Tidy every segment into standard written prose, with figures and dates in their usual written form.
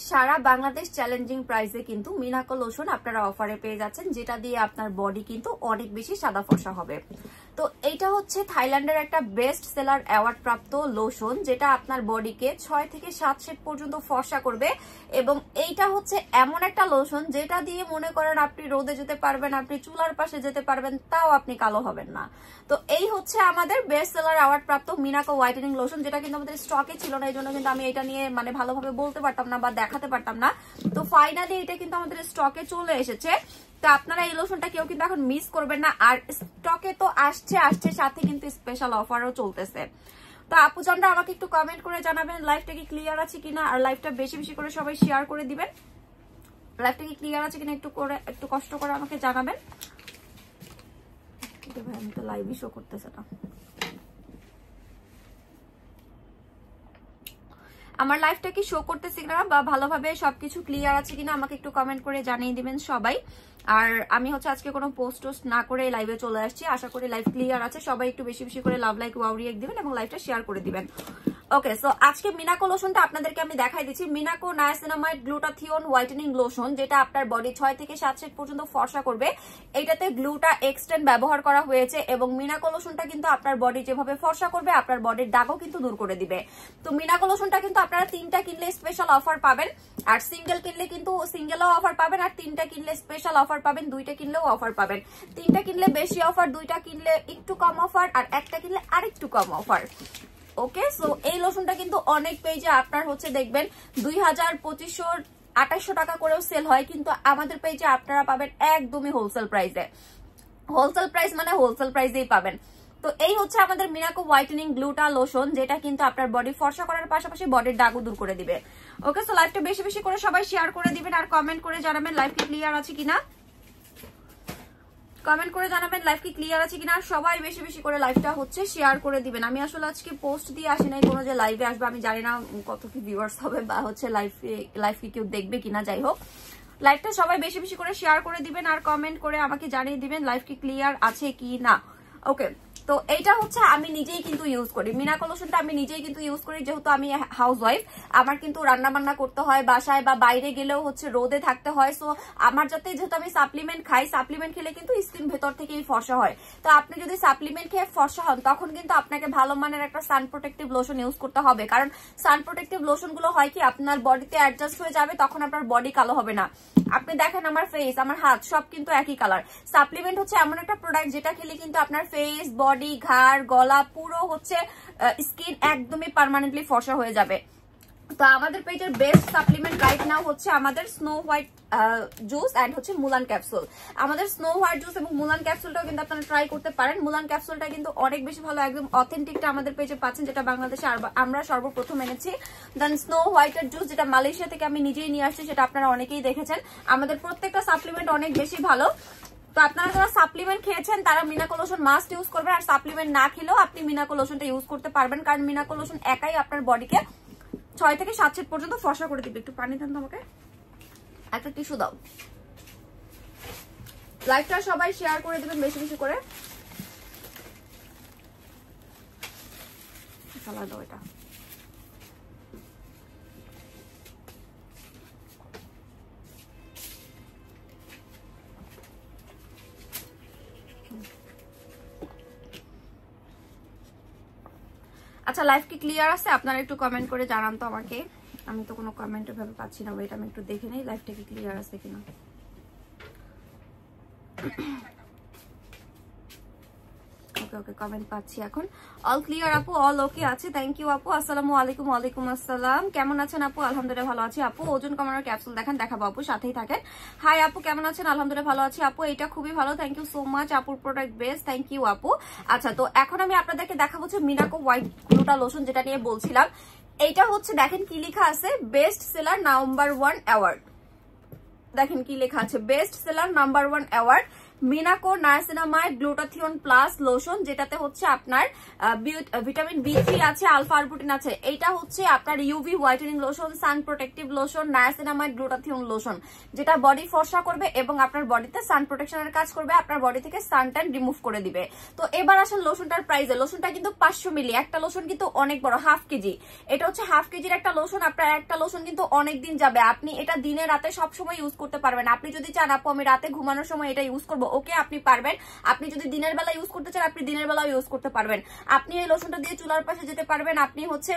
সারা Bangladesh challenging প্রাইসে কিন্তু মিনাকো lotion আপনারা অফারে পেয়ে যাচ্ছেন, যেটা দিয়ে আপনার বডি কিন্তু অনেক বেশি সাদা ফর্সা হবে। তো এইটা হচ্ছে থাইল্যান্ডের একটা বেস্ট সেলার অ্যাওয়ার্ড প্রাপ্ত লোশন, যেটা আপনার বডিকে 6 থেকে 7 শেড পর্যন্ত ফর্সা করবে। এবং এইটা হচ্ছে এমন একটা লোশন যেটা দিয়ে মনে করেন আপনি রোদে যেতে পারবেন, আপনি চুলার পাশে যেতে পারবেন, তাও আপনি কালো হবেন না। তো এই হচ্ছে আমাদের বেস্ট সেলার অ্যাওয়ার্ড প্রাপ্ত মিনাকো হোয়াইটেনিং লোশন, যেটা কিন্তু আমাদের স্টকে ছিল না, এই জন্য কিন্তু আমি এটা নিয়ে মানে ভালোভাবে বলতে পারতাম না বা দেখাতে পারতাম না। তো ফাইনালি এটা কিন্তু আমাদের স্টকে চলে এসেছে। তো আপনারা এই লোশনটা কেউ কিন্তু এখন মিস করবেন না। আর স্টকে তো আসছে সাথে কিন্তু স্পেশাল অফারও চলতেছে। তো আপু জানরা আমাকে একটু কমেন্ট করে জানাবেন লাইভটা কি ক্লিয়ার আছে কিনা, আর লাইভটা বেশি বেশি করে সবাই শেয়ার করে দিবেন। লাইভটা কি ক্লিয়ার আছে কিনা একটু কষ্ট করে আমাকে জানাবেন। ভাই আমি তো লাইভই শো করতেছে না, আমার লাইভটা কি শো করতেছে কিনা বা ভালোভাবে সবকিছু ক্লিয়ার আছে কিনা আমাকে একটু কমেন্ট করে জানিয়ে দিবেন সবাই। আর আমি হচ্ছে আজকে কোনো পোস্ট না করে লাইভে চলে আসছি, আশা করি লাইভ ক্লিয়ার আছে। সবাই একটু বেশি বেশি করে লাভ লাইক ওয়াও রিয়েক্ট দিবেন এবং লাইভটা শেয়ার করে দিবেন। ওকে, সো আজকে মিনাকো লোশনটা আপনাদেরকে আমি দেখাই দিচ্ছি। মিনাকো নায়াসিনামাইড গ্লুটাথিওন হোয়াইটেনিং লোশন, যেটা আপনার বডি 6 থেকে 7 শেড পর্যন্ত ফর্সা করবে। এইটাতে গ্লুটা এক্সটেন্ড ব্যবহার করা হয়েছে এবং মিনাকো লোশনটা কিন্তু আপনার বডি যেভাবে ফর্সা করবে আপনার বডির দাগও কিন্তু দূর করে দিবে। তো মিনাকো লোশনটা কিন্তু আপনারা 3টা কিনলে স্পেশাল অফার পাবেন, আর সিঙ্গেল কিনলে কিন্তু সিঙ্গেলও অফার পাবেন, আর 3টা কিনলে স্পেশাল অফার পাবেন, 2টা কিনলেও অফার পাবেন। 3টা কিনলে বেশি অফার, 2টা কিনলে একটু কম অফার, আর 1টা কিনলে আরেকটু কম অফার। ওকে, সো এই লোশনটা কিন্তু অনেক পেজে আপনার হচ্ছে দেখবেন 2000, 2500, 2800 টাকা করেও সেল হয়, কিন্তু আমাদের পেজে আপনারা পাবেন একদমই হোলসেল প্রাইসে। হোলসেল প্রাইস মানে হোলসেল প্রাইসেই পাবেন। তো এই হচ্ছে আমাদের মিনাকো হোয়াইটেনিং গ্লুটা লোশন, যেটা কিন্তু আপনার বডি ফর্সা করার পাশাপাশি বডির দাগও দূর করে দিবে। ওকে, সো লাইভটা বেশি বেশি করে সবাই শেয়ার করে দিবেন আর কমেন্ট করে জানাবেন লাইভ কি ক্লিয়ার আছে কিনা। কমেন্ট করে জানাবেন লাইভ কি ক্লিয়ার আছে কিনা। সবাই বেশি বেশি করে লাইভটা হচ্ছে শেয়ার করে দিবেন। আমি আসলে আজকে পোস্ট দিয়ে আসি নাই কোনো যে লাইভে আসবে, আমি জানি না কত কি ভিউয়ার্স হবে বা হচ্ছে লাইভ কি কেউ দেখবে কিনা। যাই হোক, লাইভটা সবাই বেশি বেশি করে শেয়ার করে দিবেন আর কমেন্ট করে আমাকে জানিয়ে দিবেন লাইভ কি ক্লিয়ার আছে কি না। ওকে, তো এইটা হচ্ছে আমি নিজেই কিন্তু ইউজ করি, মিনাকো লোশনটা আমি নিজেই কিন্তু ইউজ করি, যেহেতু আমি হাউস ওয়াইফ। আমার কিন্তু রান্না বান্না করতে হয় বাসায়, বা বাইরে গেলেও হচ্ছে রোদে থাকতে হয়। সো আমার যেহেতু আমি সাপ্লিমেন্ট খাই, সাপ্লিমেন্ট খেলে কিন্তু স্কিন ভেতর থেকেই ফর্সা হয়। তো আপনি যদি সাপ্লিমেন্ট খেয়ে ফর্সা হন তখন কিন্তু আপনাকে ভালো মানের একটা সান প্রোটেক্টিভ লোশন ইউজ করতে হবে, কারণ সান প্রোটেক্টিভ লোশন গুলো হয় কি আপনার বডিতে অ্যাডজাস্ট হয়ে যাবে, তখন আপনার বডি কালো হবে না। আপনি দেখেন আমার ফেস, আমার হাত সব কিন্তু একই কালার। সাপ্লিমেন্ট হচ্ছে এমন একটা প্রোডাক্ট যেটা খেলে কিন্তু আপনার ফেস, বডি, ঘাড়, গলা পুরো হচ্ছে স্কিন একদমই পার্মানেন্টলি ফর্সা হয়ে যাবে। তো আমাদের পেজের বেস্ট সাপ্লিমেন্ট রাইট নাও হচ্ছে আমাদের স্নো হোয়াইট জুস এন্ড হচ্ছে মুলান ক্যাপসুল। আমাদের স্নো হোয়াইট জুস এবং মুলান ক্যাপসুলটাও কিন্তু আপনারা ট্রাই করতে পারেন। মুলান ক্যাপসুলটা কিন্তু অনেক বেশি ভালো, একদম অথেন্টিকটা আমাদের পেজে পাচ্ছেন, যেটা বাংলাদেশে আমরা সর্বপ্রথম এনেছি। দেন স্নো হোয়াইটের জুস, যেটা মালয়েশিয়া থেকে আমি নিজেই নিয়ে আসছি, সেটা আপনারা অনেকেই দেখেছেন। আমাদের প্রত্যেকটা সাপ্লিমেন্ট অনেক বেশি ভালো। তো আপনারা যারা সাপ্লিমেন্ট খেয়েছেন তারা মিনাকো লোশন মাস্ট ইউজ করবেন, আর সাপ্লিমেন্ট না খেলেও আপনি মিনাকো লোশনটা ইউজ করতে পারবেন, কারণ মিনাকো লোশন একাই আপনার বডিকে 6 থেকে 7 শেড পর্যন্ত ফর্সা করে দিবে। একটু পানি দেন তো আমাকে, একটা টিস্যু দাও। লাইভটা সবাই শেয়ার করে দিবেন বেশি বেশি করে। চালা দাও এটা। আচ্ছা, লাইভ কি ক্লিয়ার আছে? আপনারা একটু কমেন্ট করে জানান তো আমাকে, আমি তো কোনো কমেন্ট ভাবে পাচ্ছি না। ওয়েট, আমি একটু দেখে নেই লাইভটা কি ক্লিয়ার আছে কিনা। ওকে ওকে, কমেন্ট পাচ্ছি এখন। অল ক্লিয়ার আপু, অল ওকে আছে, থ্যাংক ইউ আপু। আসসালামু আলাইকুম। ওয়ালাইকুম আসসালাম। কেমন আছেন আপু? আলহামদুলিল্লাহ ভালো আছি আপু। ওজন কমানোর ক্যাপসুল দেখাবো আপু, সাথেই থাকেন। হাই আপু, কেমন আছেন? আলহামদুলিল্লাহ ভালো আছি আপু। এটা খুবই ভালো, থ্যাংক ইউ সো মাচ আপুর প্রোডাক্ট বেস্ট, থ্যাংক ইউ আপু। আচ্ছা, তো এখন আমি আপনাদেরকে দেখাবো হচ্ছে মিনাকো হোয়াইট গ্লুটা লোশন, যেটা নিয়ে বলছিলাম। এইটা হচ্ছে দেখেন কি লেখা আছে, বেস্ট সেলার নাম্বার 1 অ্যাওয়ার্ড। দেখেন কি লেখা আছে, best seller number 1 award. Minako niacinamide glutathione plus lotion, যেটাতে হচ্ছে আপনার ভিটামিন B3 আছে, আলফা আরবুটিন আছে। এইটা হচ্ছে আপনার UV whitening lotion, sun protective lotion, niacinamide glutathione lotion, যেটা বডি ফর্সা করবে এবং আপনার বডিতে সান প্রোটেকশনের কাজ করবে, আপনার বডি থেকে সান ট্যান রিমুভ করে দিবে। তো এবার আসেন লোশনটার প্রাইসে। লোশনটা কিন্তু 500 মিলি, একটা লোশন কিন্তু অনেক বড়, হাফ কেজি। এটা হচ্ছে হাফ কেজির একটা লোশন। আপনার একটা লোশন কিন্তু অনেক দিন যাবে, আপনি এটা দিনে রাতে সবসময় ইউজ করতে পারবেন। আপনি যদি চান আপু আমি রাতে ঘুমানোর সময় এটা ইউজ করবো, ওকে আপনি পারবেন। আপনি যদি দিনের বেলা ইউজ করতে চান আপনি দিনের বেলাও ইউজ করতে পারবেন। আপনি এই লোশনটা দিয়ে চুলার পাশে যেতে পারবেন, আপনি হচ্ছে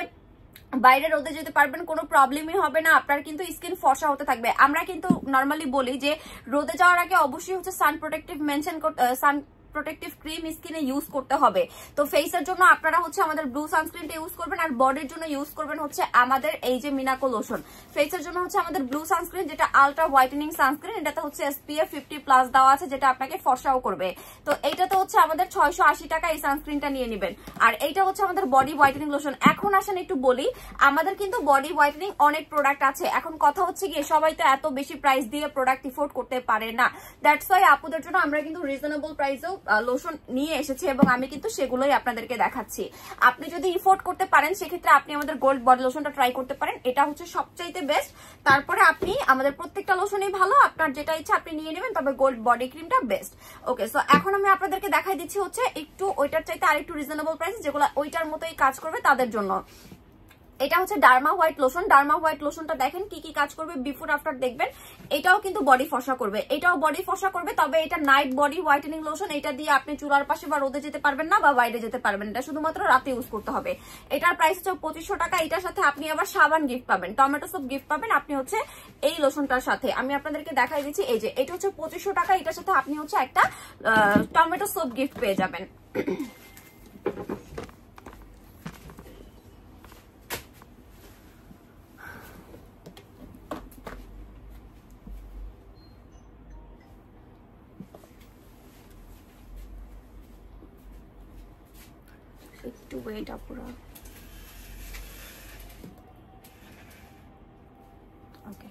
বাইরে রোদে যেতে পারবেন, কোনো প্রবলেমই হবে না। আপনার কিন্তু স্কিন ফর্সা হতে থাকবে। আমরা কিন্তু নর্মালি বলি যে রোদে যাওয়ার আগে অবশ্যই হচ্ছে সান প্রোটেক্টিভ মেনশন সান প্রোটেক্টিভ ক্রিম স্কিনে ইউজ করতে হবে। তো ফেসের জন্য আপনারা হচ্ছে আমাদের ব্লু সানস্ক্রিনটা ইউজ করবেন, আর বডির জন্য ইউজ করবেন হচ্ছে আমাদের এই যে মিনাকো লোশন। ফেসের জন্য হচ্ছে আমাদের ব্লু সানস্ক্রিন, যেটা আলট্রা হোয়াইটেনিং সানস্ক্রিন। এটাতে হচ্ছে SPF 50+ দেওয়া আছে, যেটা আপনাকে ফর্সাও করবে। তো এইটাতে হচ্ছে আমাদের 680 টাকা এই সানস্ক্রিনটা নিয়ে নেবেন। আর এইটা হচ্ছে আমাদের বডি হোয়াইটেনিং লোশন। এখন আসেন একটু বলি, আমাদের কিন্তু বডি হোয়াইটেনিং অনেক প্রোডাক্ট আছে। এখন কথা হচ্ছে গিয়ে সবাই তো এত বেশি প্রাইস দিয়ে প্রোডাক্ট এফোর্ড করতে পারে না। দ্যাটস ওয়াই আপুদের জন্য আমরা কিন্তু রিজনেবল প্রাইসেও লোশন নিয়ে এসেছি এবং আমি কিন্তু সেগুলোই আপনাদেরকে দেখাচ্ছি। আপনি যদি এফোর্ড করতে পারেন সেক্ষেত্রে আপনি আমাদের গোল্ড বডি লোশনটা ট্রাই করতে পারেন, এটা হচ্ছে সবচাইতে বেস্ট। তারপরে আপনি আমাদের প্রত্যেকটা লোশনই ভালো, আপনার যেটা ইচ্ছা আপনি নিয়ে নেবেন, তবে গোল্ড বডি ক্রিমটা বেস্ট। ওকে, সো এখন আমি আপনাদেরকে দেখাই দিচ্ছি হচ্ছে একটু ওইটার চাইতে আরেকটু রিজনেবল প্রাইস, যেগুলো ওইটার মতোই কাজ করবে তাদের জন্য। এটা হচ্ছে derma white lotion. Derma white লোশনটা দেখেন কি কি কাজ করবে, বিফোর আফটার দেখবেন। এটাও কিন্তু বডি ফর্সা করবে, এটাও বডি ফর্সা করবে, তবে এটা নাইট বডি হোয়াইটেনিং লোশন। এটা দিয়ে আপনি চুলার পাশে বা রোদে যেতে পারবেন না বা বাইরে যেতে পারবেন, এটা শুধুমাত্র রাতে ইউজ করতে হবে। এটার প্রাইস হচ্ছে 2500 টাকা। এটার সাথে আপনি আবার সাবান গিফট পাবেন, টমেটো সপ গিফট পাবেন আপনি হচ্ছে এই লোশনটার সাথে। আমি আপনাদেরকে দেখাই দিচ্ছি, এই যে এটা হচ্ছে 2500 টাকা। এটার সাথে আপনি হচ্ছে একটা টমেটো সপ গিফট পেয়ে যাবেন। একটু ওয়েট আপুরা, ওকে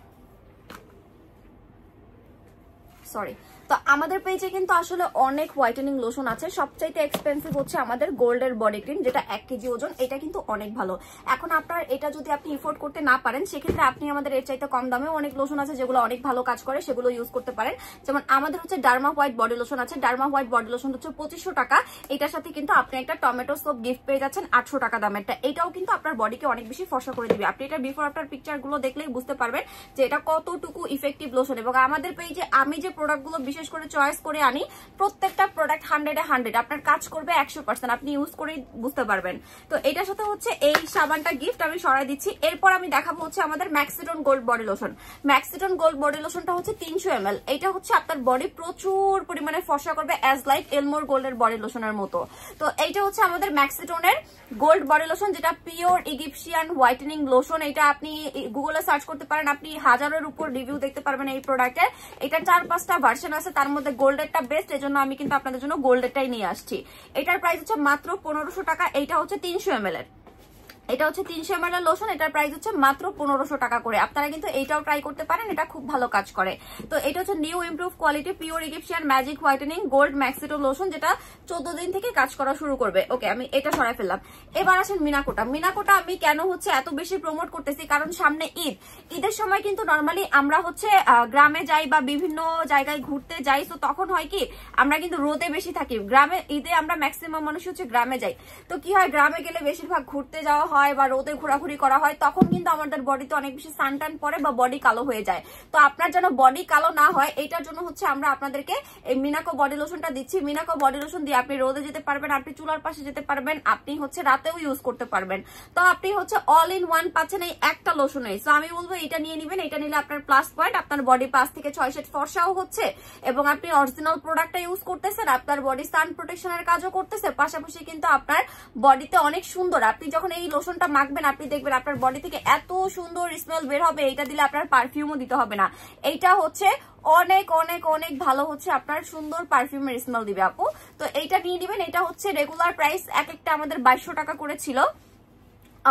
সরি। তো আমাদের পেজে কিন্তু আসলে অনেক হোয়াইটেনিং লোশন আছে। সবচাইতে এক্সপেন্সিভ হচ্ছে আমাদের গোল্ডের বডি ক্রিম, যেটা 1 কেজি ওজন। এটা কিন্তু অনেক ভালো। এখন আপনার এটা যদি আপনি এফোর্ড করতে না পারেন সেক্ষেত্রে আপনি আমাদের এর চাইতে কম দামে অনেক লোশন আছে যেগুলো অনেক ভালো কাজ করে, সেগুলো ইউজ করতে পারেন। যেমন আমাদের হচ্ছে ডার্মা হোয়াইট বডি লোশন আছে। ডার্মা হোয়াইট বডি লোশন হচ্ছে 2500 টাকা। এটার সাথে কিন্তু আপনি একটা টমেটো সোপ গিফট পেয়ে যাচ্ছেন 800 টাকা দামেরটা। এটাও কিন্তু আপনার বডিকে অনেক বেশি ফর্সা করে দিবে। আপনি এটা বিফোর আফটার পিকচার গুলো দেখলেই বুঝতে পারবেন যে এটা কতটুকু ইফেক্টিভ লোশন। এবং আমাদের পেজে আমি যে প্রোডাক্টগুলো বিশেষ করে চয়েস করে আনি, প্রত্যেকটা প্রোডাক্ট 100-এ 100 আপনার কাজ করবে 100%, আপনি ইউজ করে বুঝতে পারবেন। তো এটার সাথে হচ্ছে এই সাবানটা গিফট আমি সরাই দিচ্ছি। এরপর আমি দেখাবো হচ্ছে আমাদের Maxidon gold body lotion. Maxidon gold body লোশনটা হচ্ছে 300 ml। এটা হচ্ছে আপনার বডি প্রচুর পরিমাণে ফর্সা করবে, অ্যাজ লাইক এলমোর গোল্ডের বডি লোশনের মতো। তো এইটা হচ্ছে আমাদের ম্যাক্সিডনের গোল্ড বডি লোশন, যেটা পিওর ইজিপশিয়ান হোয়াইটেনিং লোশন। এটা আপনি গুগলে সার্চ করতে পারেন, আপনি 1000-এর উপর রিভিউ দেখতে পারবেন এই প্রোডাক্টের। এটা 4-5টা ভার্সন আছে, তার মধ্যে গোল্ডেরটা বেস্ট, এজন্য আমি কিন্তু আপনাদের জন্য গোল্ডেরটাই নিয়ে আসছি। এটার প্রাইস হচ্ছে মাত্র 1500 টাকা। এইটা হচ্ছে 300 ml এর, এটা হচ্ছে 300 ml এর লোশন। এটার প্রাইস হচ্ছে মাত্র 1500 টাকা করে। আপনারা কিন্তু এইটাও ট্রাই করতে পারেন, এটা খুব ভালো কাজ করে। তো এটা হচ্ছে new improve quality pure Egyptian magic whitening gold Maxito lotion, যেটা 14 দিন থেকে কাজ করা শুরু করবে। ওকে, আমি এটা সরাই ফেললাম। এবার আসেন মিনাকোটা। মিনাকোটা আমি কেন হচ্ছে এত বেশি প্রমোট করতেছি, কারণ সামনে ঈদ। ঈদের সময় কিন্তু নর্মালি আমরা হচ্ছে গ্রামে যাই বা বিভিন্ন জায়গায় ঘুরতে যাই। তো তখন হয় কি, আমরা কিন্তু রোদে বেশি থাকি। গ্রামে ঈদে আমরা ম্যাক্সিমাম মানুষ হচ্ছে গ্রামে যাই। তো কি হয়, গ্রামে গেলে বেশিরভাগ ঘুরতে যাওয়া হয় বা রোদে ঘোরাঘুরি করা হয়, তখন কিন্তু আমাদের বডিতে অনেক বেশি সানটান পড়ে বা বডি কালো হয়ে যায়। তো আপনার যেন বডি কালো না হয়, এটার জন্য হচ্ছে আমরা আপনাদেরকে এই মিনাকো বডি লোশনটা দিচ্ছি। মিনাকো বডি লোশন দিয়ে আপনি রোদে যেতে পারবেন, আপনি চুলার পাশে যেতে পারবেন, আপনি হচ্ছে রাতেও ইউজ করতে পারবেন। তো আপনি হচ্ছে অল ইন ওয়ান পাচ্ছেন এই একটা লোশনে। তো আমি বলবো এটা নিয়ে নেবেন। এটা নিলে আপনার প্লাস পয়েন্ট, আপনার বডি 5 থেকে 6 শেড ফর্সাও হচ্ছে এবং আপনি অরিজিনাল প্রোডাক্টটা ইউজ করতেছেন, আপনার বডি সান প্রোটেকশনের কাজও করতেছে, পাশাপাশি কিন্তু আপনার বডিতে অনেক সুন্দর। আপনি যখন এই লোশনটা মাখবেন আপনি দেখবেন আপনার বডি থেকে এত সুন্দর স্মেল বের হবে। এটা দিলে আপনার পারফিউমও দিতে হবে না। এইটা হচ্ছে অনেক অনেক অনেক ভালো, হচ্ছে আপনার সুন্দর পারফিউমের স্মেল দিবে আপু। তো এইটা নিয়ে নেবেন। এটা হচ্ছে রেগুলার প্রাইস এক একটা আমাদের 2200 টাকা করে ছিল।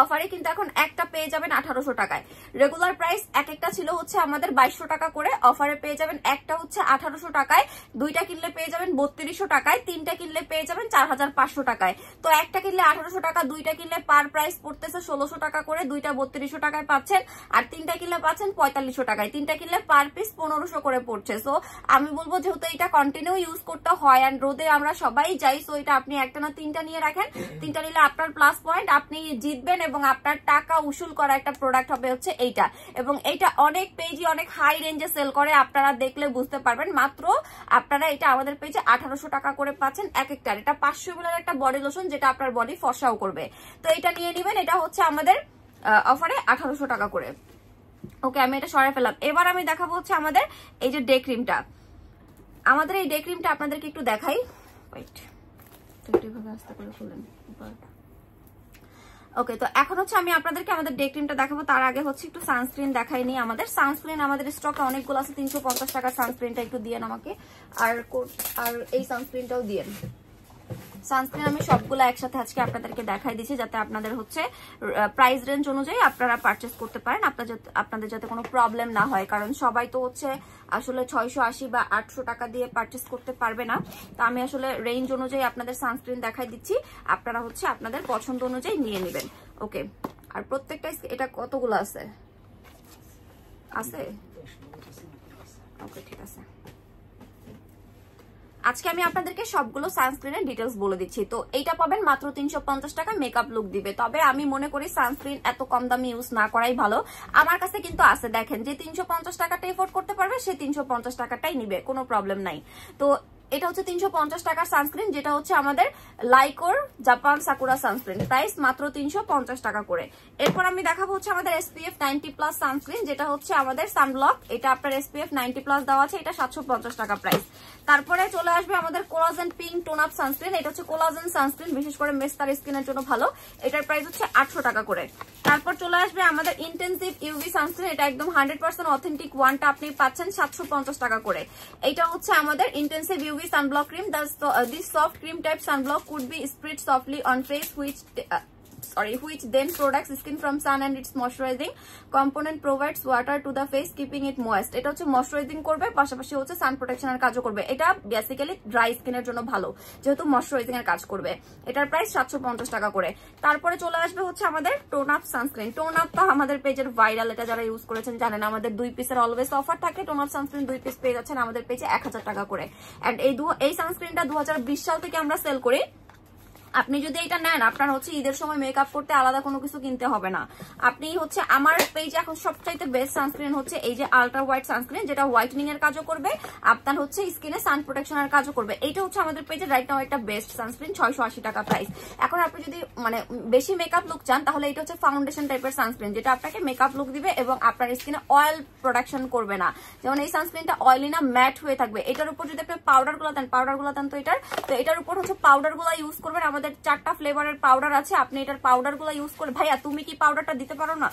অফারে কিন্তু এখন একটা পেয়ে যাবেন 1800 টাকায়। রেগুলার প্রাইস এক একটা ছিল হচ্ছে আমাদের 2200 টাকা করে, অফারে পেয়ে যাবেন একটা হচ্ছে 1800 টাকায়, দুইটা কিনলে পেয়ে যাবেন 3200 টাকায়, তিনটা কিনলে পেয়ে যাবেন 4500 টাকায়। তো একটা কিনলে 1800 টাকা, দুইটা কিনলে পার প্রাইস পড়তেছে 1600 টাকা করে, দুইটা 3200 টাকায় পাচ্ছেন, আর তিনটা কিনলে পাচ্ছেন 4500 টাকায়, তিনটা কিনলে পার পিস 1500 করে পড়ছে। সো আমি বলবো যেহেতু এটা কন্টিনিউ ইউজ করতে হয় আর রোদে আমরা সবাই যাই, সো এটা আপনি একটা না তিনটা নিয়ে রাখেন, তিনটা নিলে আপনার প্লাস পয়েন্ট, আপনি জিতবেন এবং আপনার টাকা উসুল করা একটা প্রোডাক্ট হবে হচ্ছে এইটা। এবং এইটা অনেক পেজে অনেক হাই রেঞ্জে সেল করে, আপনারা দেখলে বুঝতে পারবেন। মাত্র আপনারা এটা আমাদের পেজে 1800 টাকা করে পাচ্ছেন এক একটার। এটা 500 ml একটা বডি লোশন, যেটা আপনার বডি ফর্সাও করবে। তো এটা নিয়ে নেবেন, এটা হচ্ছে আমাদের অফারে 1800 টাকা করে। ওকে, আমি এটা সরাই ফেললাম। এবার আমি দেখাবো হচ্ছে আমাদের এই যে ডে ক্রিমটা। আমাদের এই ডে ক্রিমটা আপনাদেরকে একটু দেখাই, ওয়েট একটু ভাবে আস্তে করে খুলেন। ওকে, তো এখন হচ্ছে আমি আপনাদেরকে আমাদের ডে ক্রিমটা দেখাবো। তার আগে হচ্ছে একটু সানস্ক্রিন দেখাই নি। আমাদের সানস্ক্রিন আমাদের স্টকে অনেকগুলো আছে। 350 টাকার সানস্ক্রিনটা একটু দিয়েন আমাকে, আর এই সানস্ক্রিনটাও দিয়েন। সানস্ক্রিন আমি সবগুলো একসাথে আজকে আপনাদেরকে দেখাই দিচ্ছি, যাতে আপনাদের হচ্ছে প্রাইস রেঞ্জ অনুযায়ী আপনারা পারচেস করতে পারেন, আপনাদের যাতে কোনো প্রবলেম না হয়। কারণ সবাই তো হচ্ছে আসলে 680 বা 800 টাকা দিয়ে পারচেস করতে পারবে না। তো আমি আসলে রেঞ্জ অনুযায়ী আপনাদের সানস্ক্রিন দেখাই দিচ্ছি, আপনারা হচ্ছে আপনাদের পছন্দ অনুযায়ী নিয়ে নেবেন। ওকে, আর প্রত্যেকটা এটা কতগুলো আছে? ওকে, ঠিক আছে। আজকে আমি আপনাদেরকে সবগুলো সানস্ক্রিনের ডিটেলস বলে দিচ্ছি। তো এইটা পাবেন মাত্র 350 টাকা, মেকআপ লুক দিবে। তবে আমি মনে করি সানস্ক্রিন এত কম দামে ইউজ না করাই ভালো। আমার কাছে কিন্তু আছে, দেখেন, যে 350 টাকাটা এফোর্ড করতে পারবে সে 350 টাকাটাই নিবে, কোনো প্রবলেম নাই। তো এটা হচ্ছে 350 টাকার সানস্ক্রিন, যেটা হচ্ছে আমাদের লাইকোর জাপান সাকুরা সানস্ক্রিন, প্রাইস মাত্র 350 টাকা করে। এরপর আমি দেখাবো হচ্ছে আমাদের SPF 90+ সানস্ক্রিন, যেটা হচ্ছে আমাদের সানব্লক। এটা আপনার SPF 90+ দেওয়া আছে, এটা 750 টাকা প্রাইস। তারপরে চলে আসবে আমাদের collagen pink tone up sunscreen. এটা হচ্ছে কোলাজেন সানস্ক্রিন, বিশেষ করে মেস্তার স্কিনের জন্য ভালো। এটার প্রাইস হচ্ছে 800 টাকা করে। তারপর চলে আসবে আমাদের ইন্টেন্সিভ ইউভি সানস্ক্রিন। এটা একদম 100% অথেন্টিক ওয়ানটা আপনি পাচ্ছেন 750 টাকা করে। এটা হচ্ছে আমাদের intensive UV sunblock cream. This soft cream type sunblock could be sprayed softly on face, which then protects skin from sun, and its moisturizing component provides water to the face, keeping it moist. এটা হচ্ছে moisturising করবে, পাশাপাশি হচ্ছে সান প্রোটেকশনের কাজও করবে। এটা basically dry স্কিনের জন্য ভালো, যেহেতু ময়শ্চারাইজিং এর কাজ করবে। এটার প্রাইস 750 টাকা করে। তারপরে চলে আসবে হচ্ছে আমাদের tone up sunscreen. Tone up তো আমাদের পেজের ভাইরাল, এটা যারা ইউজ করেছেন জানেন। আমাদের 2 পিসের অলওয়েজ অফার থাকে। টোন আপ সানস্ক্রিন 2 পিস পেয়ে যাচ্ছেন আমাদের পেজে 1000 টাকা করে। এন্ড এই সানস্ক্রিনটা 2020 সাল থেকে আমরা সেল করি। আপনি যদি এটা নেন, আপনার হচ্ছে ঈদের সময় মেকআপ করতে আলাদা কোনো কিছু কিনতে হবে না। আপনি হচ্ছে আমার পেজে এখন সবচাইতে বেস্ট সানস্ক্রিন হচ্ছে এই যে আলট্রা হোয়াইট সানস্ক্রিন, যেটা হোয়াইটনিং এর কাজও করবে, আপনার হচ্ছে স্কিনে সান প্রোটেকশনের কাজও করবে। এইটা হচ্ছে আমাদের পেজে রাইট নাও একটা বেস্ট সানস্ক্রিন, 680 টাকা প্রাইস। এখন আপনি যদি মানে বেশি মেকআপ লুক চান, তাহলে এটা হচ্ছে ফাউন্ডেশন টাইপের সানস্ক্রিন, যেটা আপনাকে মেকআপ লুক দিবে এবং আপনার স্কিনে অয়েল প্রোডাকশন করবে না। যেমন এই সানস্ক্রিনটা অয়েলি না, ম্যাট হয়ে থাকবে। এটার উপর যদি আপনি পাউডার গুলো দেন তো এটার উপর হচ্ছে পাউডার গুলো ইউজ করবেন। আমাদের 4টা ফ্লেভারের পাউডার আছে, আপনি এটার পাউডার গুলো ইউজ করে, ভাইয়া তুমি কি পাউডারটা দিতে পারো না?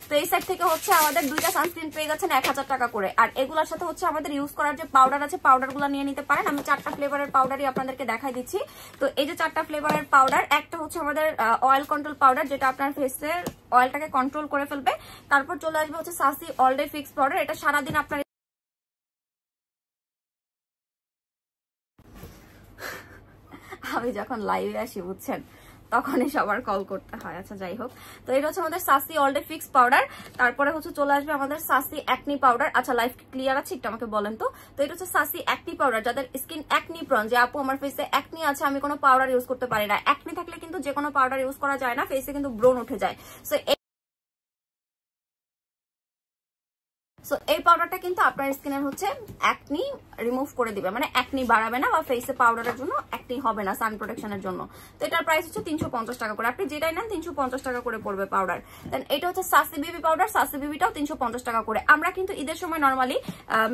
তো এই সাইড থেকে হচ্ছে আমাদের 2টা সানস্ক্রিন পেয়ে যাচ্ছেন 1000 টাকা করে। আর এগুলোর সাথে হচ্ছে আমাদের ইউজ করার যে পাউডার আছে, পাউডার গুলো নিয়ে নিতে পারেন। আমি 4টা ফ্লেভারের পাউডারই আপনাদেরকে দেখাই দিচ্ছি। তো এই যে 4টা ফ্লেভারের পাউডার, একটা হচ্ছে আমাদের অয়েল কন্ট্রোল পাউডার, যেটা আপনার ফেসের অয়েলটাকে কন্ট্রোল করে ফেলবে। তারপর চলে আসবে হচ্ছে সাসি অল ডে ফিক্স পাউডার। এটা সারাদিন আপনার আমি যখন লাইভে আসি বুঝছেন, তখনই সবার কল করতে হয়। আচ্ছা যাই হোক, তো এটা হচ্ছে আমাদের সাসি অল ডে ফিক্স পাউডার। তারপরে হচ্ছে চলে আসবে আমাদের সাসি অ্যাকনি পাউডার। আচ্ছা লাইভ ক্লিয়ার আছে একটু আমাকে বলেন তো। তো এটা হচ্ছে সাসি অ্যাকনি পাউডার, যাদের স্কিন অ্যাকনি প্রন, যে আপু আমার ফেসে অ্যাকনি আছে, আমি কোনো পাউডার ইউজ করতে পারি না। অ্যাকনি থাকলে কিন্তু যে কোনো পাউডার ইউজ করা যায় না, ফেসে কিন্তু ব্রণ উঠে যায়। সো এই পাউডারটা কিন্তু আপনার স্কিনের হচ্ছে অ্যাকনি রিমুভ করে দিবে, মানে অ্যাকনি বাড়াবে না, বা ফেসে পাউডারের জন্য অ্যাকনি হবে না, সান প্রোটেকশনের জন্য। তো এটার প্রাইস হচ্ছে 350 টাকা করে। আপনি যেটাই নেন 350 টাকা করে পড়বে পাউডার। দেন এটা হচ্ছে সাসি বেবি পাউডার, সাসি বেবিটাও 350 টাকা করে। আমরা কিন্তু ঈদের সময় নর্মালি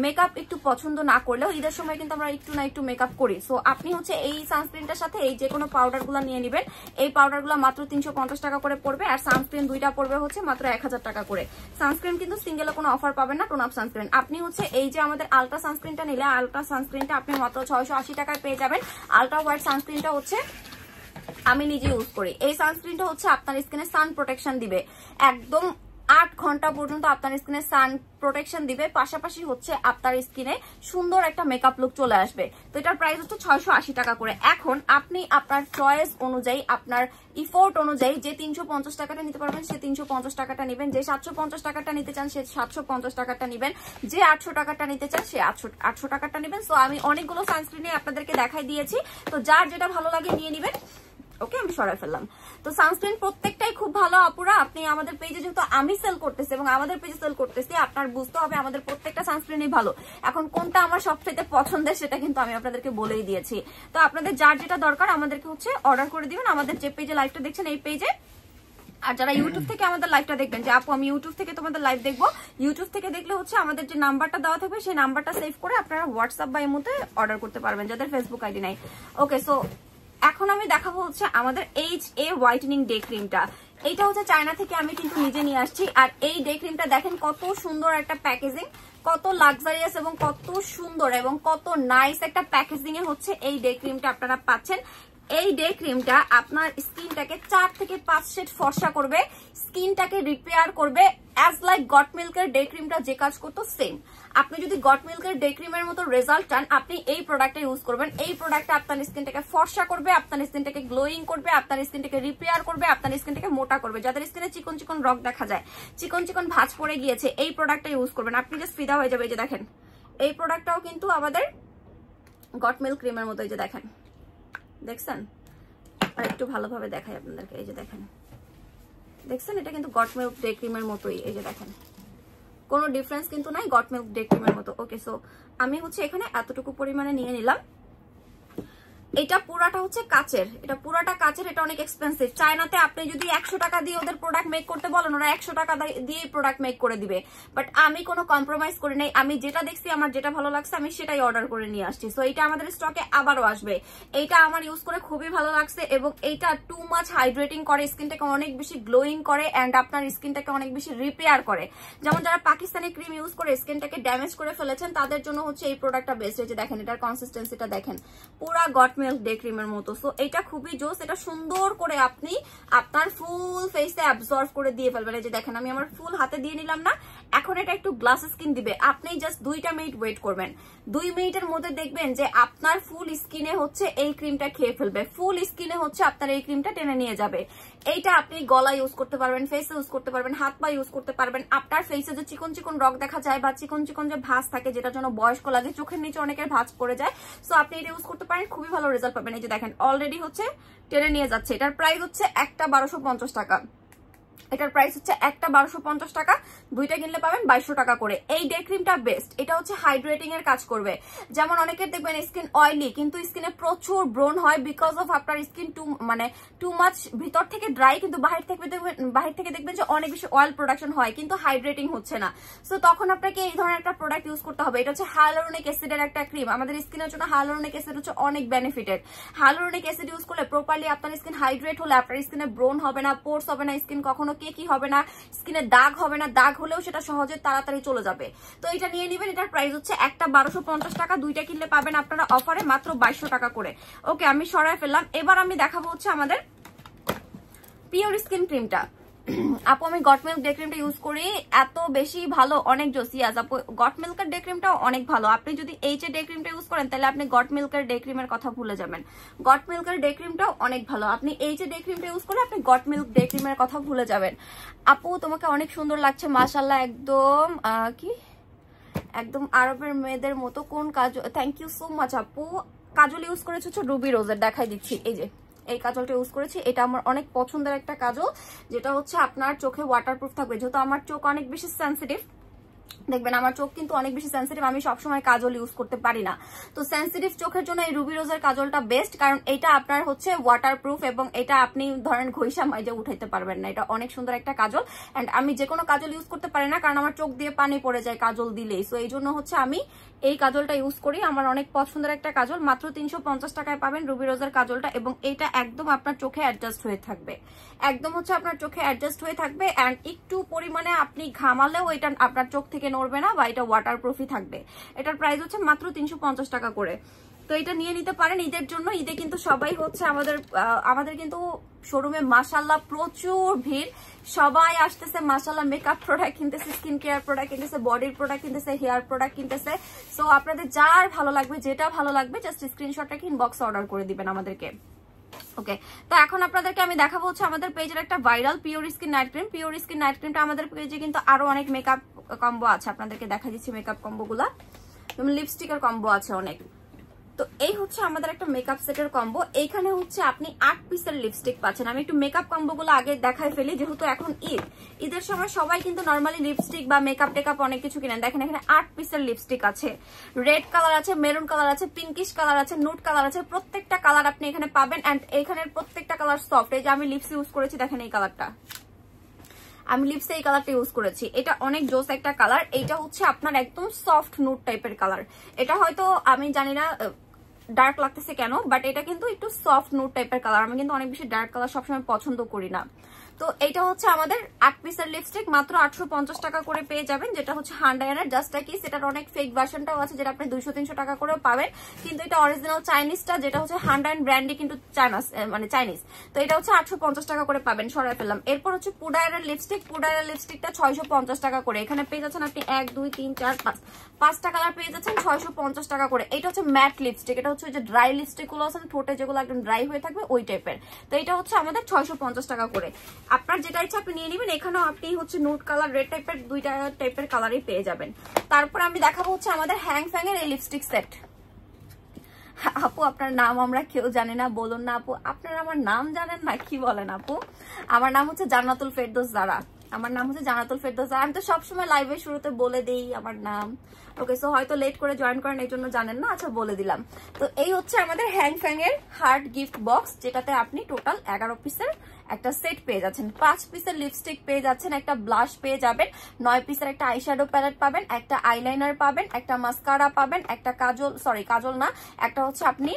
মেকআপ একটু পছন্দ না করলেও ঈদের সময় কিন্তু আমরা একটু না একটু মেকআপ করি। সো আপনি হচ্ছে এই সানস্ক্রিনটার সাথে এই যে কোনো পাউডারগুলো নিয়ে নেবেন। এই পাউডারগুলো মাত্র 350 টাকা করে পড়বে। আর সানস্ক্রিন 2টা পড়বে হচ্ছে মাত্র 1000 টাকা করে। সানস্ক্রিন কিন্তু সিঙ্গেলে কোনো অফার পাবেন না। টোন আপ সানস্ক্রিন আপনি হচ্ছে এই যে আমাদের আলট্রা সানস্ক্রিনটা নিলে, আলট্রা সানস্ক্রিনটা আপনি মাত্র 680 টাকায় পেয়ে যাবেন। আলট্রা হোয়াইট সানস্ক্রিনটা হচ্ছে আমি নিজে ইউজ করি। এই সানস্ক্রিনটা হচ্ছে আপনার স্কিনে সান প্রোটেকশন দিবে, একদম 8 ঘন্টা পর্যন্ত আপনার স্কিনে সান প্রোটেকশন দিবে, পাশাপাশি হচ্ছে আপনার স্কিনে সুন্দর একটা মেকআপ লুক চলে আসবে। তো এটার প্রাইস হচ্ছে 680 টাকা করে। এখন আপনি আপনার চয়েস অনুযায়ী, আপনার ইফোর্ট অনুযায়ী যে 350 টাকাটা নিতে পারবেন সে 350 টাকাটা নেবেন, যে 750 টাকাটা নিতে চান সে 750 টাকাটা নেবেন, যে 800 টাকাটা নিতে চান সে 800 টাকাটা নেবেন। সো আমি অনেকগুলো সানস্ক্রিনে আপনাদেরকে দেখাই দিয়েছি, তো যার যেটা ভালো লাগে নিয়ে নেবেন। ওকে, আমি সরাই ফেললাম। তো সানস্ক্রিন প্রত্যেকটাই খুব ভালো আপুরা। আপনি আমাদের পেজে যেহেতু আমি সেল করতেছি এবং আমাদের পেজে সেল করতেছি, আপনার বুঝতে হবে আমাদের প্রত্যেকটা সানস্ক্রিনই ভালো। এখন কোনটা আমার সবচেয়ে পছন্দের সেটা কিন্তু আমি আপনাদেরকে বলেই দিয়েছি। তো আপনাদের যার যেটা দরকার আমাদেরকে হচ্ছে অর্ডার করে দিবেন আমাদের যে পেজে লাইভটা দেখছেন এই পেজে। আর যারা ইউটিউব থেকে আমাদের লাইভটা দেখবেন, যে আপু আমি ইউটিউব থেকে তোমাদের লাইভ দেখবো, ইউটিউব থেকে দেখলে হচ্ছে আমাদের যে নাম্বারটা দেওয়া থাকবে সেই নাম্বারটা সেভ করে আপনারা হোয়াটসঅ্যাপ বা ইমোতে অর্ডার করতে পারবেন, যাদের ফেসবুক আইডি নাই। ওকে, সো এখন আমি দেখাবো হচ্ছে আমাদের HA হোয়াইটেনিং ডে ক্রিমটা। এইটা হচ্ছে চায়না থেকে আমি কিন্তু নিজে নিয়ে আসছি। আর এই ডে ক্রিমটা দেখেন কত সুন্দর একটা প্যাকেজিং, কত লাক্সারিয়াস এবং কত সুন্দর এবং কত নাইস একটা প্যাকেজিং এ হচ্ছে এই ডে ক্রিমটা আপনারা পাচ্ছেন। এই ডে ক্রিমটা আপনার স্কিনটাকে 4 থেকে 5 শেড ফর্সা করবে, স্কিনটাকে রিপেয়ার করবে, অ্যাজ লাইক গট মিল্কের ডে ক্রিমটা যে কাজ করতো সেম। আপনি যদি গট মিল্কের ডে ক্রিমের মতো রেজাল্ট চান, আপনি এই প্রোডাক্টটা ইউজ করবেন। এই প্রোডাক্টটা আপনার স্কিনটাকে ফর্সা করবে, আপনার স্কিনটাকে গ্লোয়িং করবে, আপনার স্কিনটাকে রিপেয়ার করবে, আপনার স্কিনটাকে মোটা করবে। যাদের স্কিনে চিকন চিকন রগ দেখা যায়, চিকন চিকন ভাঁজ পড়ে গিয়েছে, এই প্রোডাক্টটা ইউজ করবেন, আপনি জাস্ট ফিদা হয়ে যাবে। এই যে দেখেন, এই প্রোডাক্টটাও কিন্তু আমাদের গট মিল্ক ক্রিমের মতো। এই যে দেখেন, দেখছেন? আর একটু ভালোভাবে দেখাই আপনাদেরকে। এই যে দেখেন, দেখছেন? এটা কিন্তু গট মিল্ক ডে ক্রিমের মতোই। এই যে দেখেন, কোনো ডিফারেন্স কিন্তু নাই, গট মিল্ক ডে ক্রিমের মতো। ওকে, সো আমি হচ্ছে এখানে এতটুকু পরিমাণে নিয়ে নিলাম। এটা পুরাটা হচ্ছে কাচের, এটা পুরাটা কাচের, এটা অনেক এক্সপেন্সিভ। চায়নাতে আপনি যদি 100 টাকা দিয়ে ওদের প্রোডাক্ট মেক করতে বলেন, ওরা 100 টাকা দিয়ে প্রোডাক্ট মেক করে দিবে। বাট আমি কোনো কম্প্রোমাইজ করি নাই, আমি যেটা দেখছি আমার যেটা ভালো লাগছে আমি সেটাই অর্ডার করে নিয়ে আসছি। সো এটা আমাদের স্টকে আবারও আসবে। এইটা আমার ইউজ করে খুবই ভালো লাগছে এবং এইটা টু মাচ হাইড্রেটিং করে, স্কিনটাকে অনেক বেশি গ্লোয়িং করে অ্যান্ড আপনার স্কিনটাকে অনেক বেশি রিপেয়ার করে। যেমন যারা পাকিস্তানি ক্রিম ইউজ করে স্কিনটাকে ড্যামেজ করে ফেলেছেন তাদের জন্য হচ্ছে এই প্রোডাক্টটা বেস্ট। এই যে দেখেন, এটার কনসিস্টেন্সিটা দেখেন, পুরা গট মিল্ক ডে ক্রিমের মতো। সো এটা খুবই জোস, এটা সুন্দর করে আপনি আপনার ফুল ফেসে অ্যাবজর্ব করে দিয়ে ফেলবেন। এই যে দেখেন, আমি আমার ফুল হাতে দিয়ে নিলাম না, এখন এটা একটু গ্লাস স্কিন দিবে। আপনি জাস্ট 2টা মিনিট ওয়েট করবেন, 2 মিনিটের মধ্যে দেখবেন যে আপনার ফুল স্কিনে হচ্ছে এই ক্রিমটা খেয়ে ফেলবে, ফুল স্কিনে হচ্ছে আপনার এই ক্রিমটা টেনে নিয়ে যাবে। এইটা আপনি গলা ইউজ করতে পারবেন, ফেসে ইউজ করতে পারবেন, হাত পা ইউজ করতে পারবেন। আপনার ফেসে যে চিকন চিকন রগ দেখা যায় বা চিকন চিকন যে ভাঁজ থাকে, যেটার জন্য বয়স্ক লাগে, চোখের নিচে অনেকের ভাঁজ পড়ে যায়, সো আপনি এটা ইউজ করতে পারেন, খুবই ভালো রেজাল্ট পাবেন। এই যে দেখেন, অলরেডি হচ্ছে টেনে নিয়ে যাচ্ছে। এটার প্রাইস হচ্ছে একটা 1250 টাকা। এটার প্রাইস হচ্ছে একটা 1250 টাকা, 2টা কিনলে পাবেন 2200 টাকা করে। এই ডে ক্রিমটা বেস্ট, এটা হচ্ছে হাইড্রেটিং এর কাজ করবে। যেমন অনেকের দেখবেন স্কিন অয়েলি কিন্তু স্কিনে প্রচুর ব্রণ হয় বিকজ অফ আপনার স্কিন টু মাচ ভিতর থেকে ড্রাই, কিন্তু বাহির থেকে দেখবেন যে অনেক বেশি অয়েল প্রোডাকশন হয় কিন্তু হাইড্রেটিং হচ্ছে না। সো তখন আপনাকে এই ধরনের একটা প্রোডাক্ট ইউজ করতে হবে। এটা হচ্ছে হায়ালুরোনিক অ্যাসিডের একটা ক্রিম। আমাদের স্কিনের জন্য হায়ালুরোনিক অ্যাসিড হচ্ছে অনেক বেনিফিটেড। হায়ালুরোনিক অ্যাসিড ইউজ করলে প্রপারলি আপনার স্কিন হাইড্রেট হলে আপনার স্কিনে ব্রণ হবে না, পোর্স হবে না, স্কিন কখনো কি হবে না, স্কিনে দাগ হবে না, দাগ হলেও সেটা সহজে তাড়াতাড়ি চলে যাবে। তো এটা নিয়ে নেবেন। এটার প্রাইস হচ্ছে একটা 1250 টাকা, 2টা কিনলে পাবেন আপনারা অফারে মাত্র 2200 টাকা করে। ওকে, আমি সরাই ফেললাম। এবার আমি দেখাবো হচ্ছে আমাদের পিওর স্কিন ক্রিমটা। আপু আমি গট মিল্ক ডে ক্রিমটা ইউজ করি, এত বেশি ভালো, অনেক জোসিয়াস। আপু গট মিল্কের ডে ক্রিমটাও অনেক ভালো। আপনি যদি HA ডে ক্রিমটা ইউজ করেন তাহলে আপনি গট মিল্কের ডে ক্রিমের কথা ভুলে যাবেন। গট মিল্কের ডে ক্রিমটাও অনেক ভালো। আপনি HA ডে ক্রিমটা ইউজ করলে আপনি গট মিল্ক ডে ক্রিমের কথা ভুলে যাবেন। আপু তোমাকে অনেক সুন্দর লাগছে, মাশাআল্লাহ, একদম একদম আরবের মেয়েদের মতো। কোন কাজল? থ্যাংক ইউ সো মাচ আপু। কাজল ইউজ করেছো হচ্ছে রুবি রোজের, দেখাই দিচ্ছি। এই যে এই কাজলটা ইউজ করেছি, এটা আমার অনেক পছন্দের একটা কাজল, যেটা হচ্ছে আপনার চোখে ওয়াটারপ্রুফ থাকবে। যেহেতু আমার চোখ অনেক বেশি সেন্সিটিভ, দেখবেন আমার চোখ কিন্তু অনেক বেশি সেন্সিটিভ, আমি সবসময় কাজল ইউজ করতে পারি না। তো সেন্সিটিভ চোখের জন্য এই রুবি রোজের কাজলটা বেস্ট, কারণ এটা আপনার হচ্ছে ওয়াটারপ্রুফ এবং এটা আপনি ধরেন ঘষা মাইজে উঠাইতে পারবেন না। এটা অনেক সুন্দর একটা কাজল অ্যান্ড আমি যে কোনো কাজল ইউজ করতে পারি না কারণ আমার চোখ দিয়ে পানি পড়ে যায় কাজল দিলেই। সো এই জন্য হচ্ছে আমি এই কাজলটা ইউজ করি, আমার অনেক পছন্দের একটা কাজল। মাত্র 350 টাকায় পাবেন রুবি রোজের কাজলটা এবং এটা একদম আপনার চোখে অ্যাডজাস্ট হয়ে থাকবে, একদম হচ্ছে আপনার চোখে অ্যাডজাস্ট হয়ে থাকবে অ্যান্ড একটু পরিমাণে আপনি ঘামালেও এটা আপনার চোখ থেকে নড়বে না বা এটা ওয়াটারপ্রুফই থাকবে। এটার প্রাইস হচ্ছে মাত্র 350 টাকা করে। তো এটা নিয়ে নিতে পারেন ঈদের জন্য। ঈদে কিন্তু সবাই হচ্ছে আমাদের কিন্তু শোরুমে মাশাআল্লাহ প্রচুর ভিড়, সবাই আসতেছে মাশাআল্লাহ, মেকআপ প্রোডাক্ট কিনতেছে, স্কিন কেয়ার প্রোডাক্ট কিনতেছে, বডির প্রোডাক্ট কিনতেছে, হেয়ার প্রোডাক্ট কিনতেছে। সো আপনাদের যার ভালো লাগবে, যেটা ভালো লাগবে জাস্ট স্ক্রিনশটটাকে ইনবক্সে অর্ডার করে দিবেন আমাদেরকে। ওকে, তো এখন আপনাদেরকে আমি দেখাবো হচ্ছে আমাদের পেজের একটা viral pure skin night cream. Pure skin night ক্রিমটা আমাদের পেজে কিন্তু আরো অনেক মেকআপ কম্বো আছে, আপনাদেরকে দেখা দিচ্ছি মেকআপ কম্বো গুলা, যেমন লিপস্টিকের কম্বো আছে অনেক। তো এই হচ্ছে আমাদের একটা মেকআপ সেটের কম্বো। এইখানে হচ্ছে আপনি 8 পিসের লিপস্টিক পাচ্ছেন। আমি একটু মেকআপ কম্বো গুলো আগে দেখাই ফেলি, যেহেতু এখন ঈদের সময় সবাই কিন্তু নর্মালি লিপস্টিক বা মেকআপ টেকআপ অনেক কিছু কিনেন। দেখেন এখানে 8 পিসের লিপস্টিক আছে, রেড কালার আছে, মেরুন কালার আছে, পিঙ্কিশ কালার আছে, নুড কালার আছে, প্রত্যেকটা কালার আপনি এখানে পাবেন। এন্ড এইখানের প্রত্যেকটা কালার সফট। এই যে আমি লিপস ইউজ করেছি, দেখেন এই কালারটা, আমি লিপসে এই কালারটা ইউজ করেছি, এটা অনেক জোস একটা কালার। এইটা হচ্ছে আপনার একদম সফট নুড টাইপের কালার। এটা হয়তো আমি জানি না ডার্ক লাগতেছে কেন, বাট এটা কিন্তু একটু সফট নুড টাইপের কালার। আমি কিন্তু অনেক বেশি ডার্ক কালার সবসময় পছন্দ করি না। তো এটা হচ্ছে আমাদের 8 পিসের লিপস্টিক, মাত্র 850 টাকা করে পেয়ে যাবেন, যেটা হচ্ছে হান্ডায়ানের জাস্ট কি, সেটার অনেক ফেক ভার্সনটাও আছে যেটা আপনি 200-300 টাকা করেও পাবেন, কিন্তু এটা অরিজিনাল চাইনিজটা যেটা হচ্ছে হান্ডায়ান ব্র্যান্ডে কিন্তু মানে চাইনিজ। তো এটা হচ্ছে 850 টাকা করে পাবেন, সরাই ফেললাম। এরপর হচ্ছে পুডায়ারের লিপস্টিক, পুডায়ারের লিপস্টিকটা 650 টাকা করে। এখানে পেয়ে যাচ্ছেন আপনি 1 2 3 4 5 5টা কালার পেয়ে যাচ্ছেন 650 টাকা করে। এটা হচ্ছে ম্যাট লিপস্টিক, এটা হচ্ছে যে ড্রাই লিপস্টিক গুলো আছে ঠোঁটে যেগুলো একদম ড্রাই হয়ে থাকবে ওই টাইপের। তো এটা হচ্ছে আমাদের 650 টাকা করে। আপনার যেটা ইচ্ছা আপনি নিয়ে নেবেন। এখানেও আপনি হচ্ছে নুড কালার, রেড টাইপের, দুইটা টাইপের কালারই পেয়ে যাবেন। তারপর আমি দেখাবো হচ্ছে আমাদের হ্যাং ফ্যাং এর এই লিপস্টিক সেট। আপু আপনার নাম আমরা কেউ জানি না, বলুন না আপু, আপনারা আমার নাম জানেন না, কি বলেন আপু? আমার নাম হচ্ছে জান্নাতুল ফেরদৌস জারা। আমার নাম হচ্ছে জান্নাতুল ফেরদৌস জারা। আমি তো সবসময় লাইভের শুরুতে বলে দেই আমার নাম। ওকে, সো হয়তো লেট করে জয়েন করেন এই জন্য জানেন না, আচ্ছা বলে দিলাম। তো এই হচ্ছে আমাদের হ্যাং ফ্যাং এর হার্ট গিফট বক্স, যেটাতে আপনি টোটাল 11 পিসের একটা সেট পেয়ে যাচ্ছেন। 5 পিসের লিপস্টিক পেয়ে যাচ্ছেন, একটা ব্লাশ পেয়ে যাবেন, 9 পিসের একটা আইশ্যাডো প্যালেট পাবেন, একটা আইলাইনার পাবেন, একটা মাস্কারা পাবেন, একটা কাজল না, একটা হচ্ছে আপনি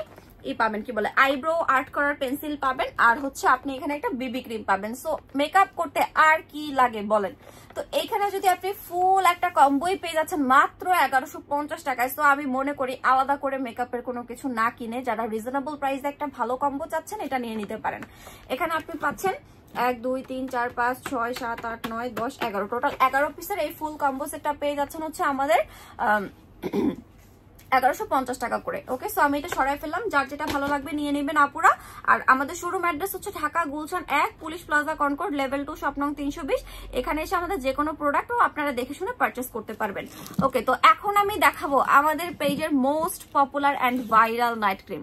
পাবেন কি বলে আইব্রো আর্ট করার পেন্সিল পাবেন, আর হচ্ছে আপনি এখানে একটা বিবি ক্রিম পাবেন। সো মেকআপ করতে আর কি লাগে বলেন? তো এইখানে যদি আপনি ফুল একটা কম্বোই পেয়ে যাচ্ছেন মাত্র 1150 টাকায়। সো আমি মনে করি আলাদা করে মেকআপের কোনো কিছু না কিনে যারা রিজনেবল প্রাইসে একটা ভালো কম্বো চাচ্ছেন এটা নিয়ে নিতে পারেন। এখানে আপনি পাচ্ছেন 1 2 3 4 5 6 7 8 9 10 11, টোটাল 11 পিসের এই ফুল কম্বো সেটটা পেয়ে যাচ্ছেন হচ্ছে আমাদের 1150 টাকা করে। ওকে, সো আমি এটা সরাই ফেললাম, যার যেটা ভালো লাগবে নিয়ে নেবেন আপুরা। আর আমাদের শোরুম অ্যাড্রেস হচ্ছে Dhaka Gulshan 1 police plaza Concord level 2 shop নং 320। এখানে এসে আমাদের যে কোনো প্রোডাক্টও আপনারা দেখে শুনে পারচেস করতে পারবেন। ওকে, তো এখন আমি দেখাবো আমাদের পেজের most popular and viral night cream.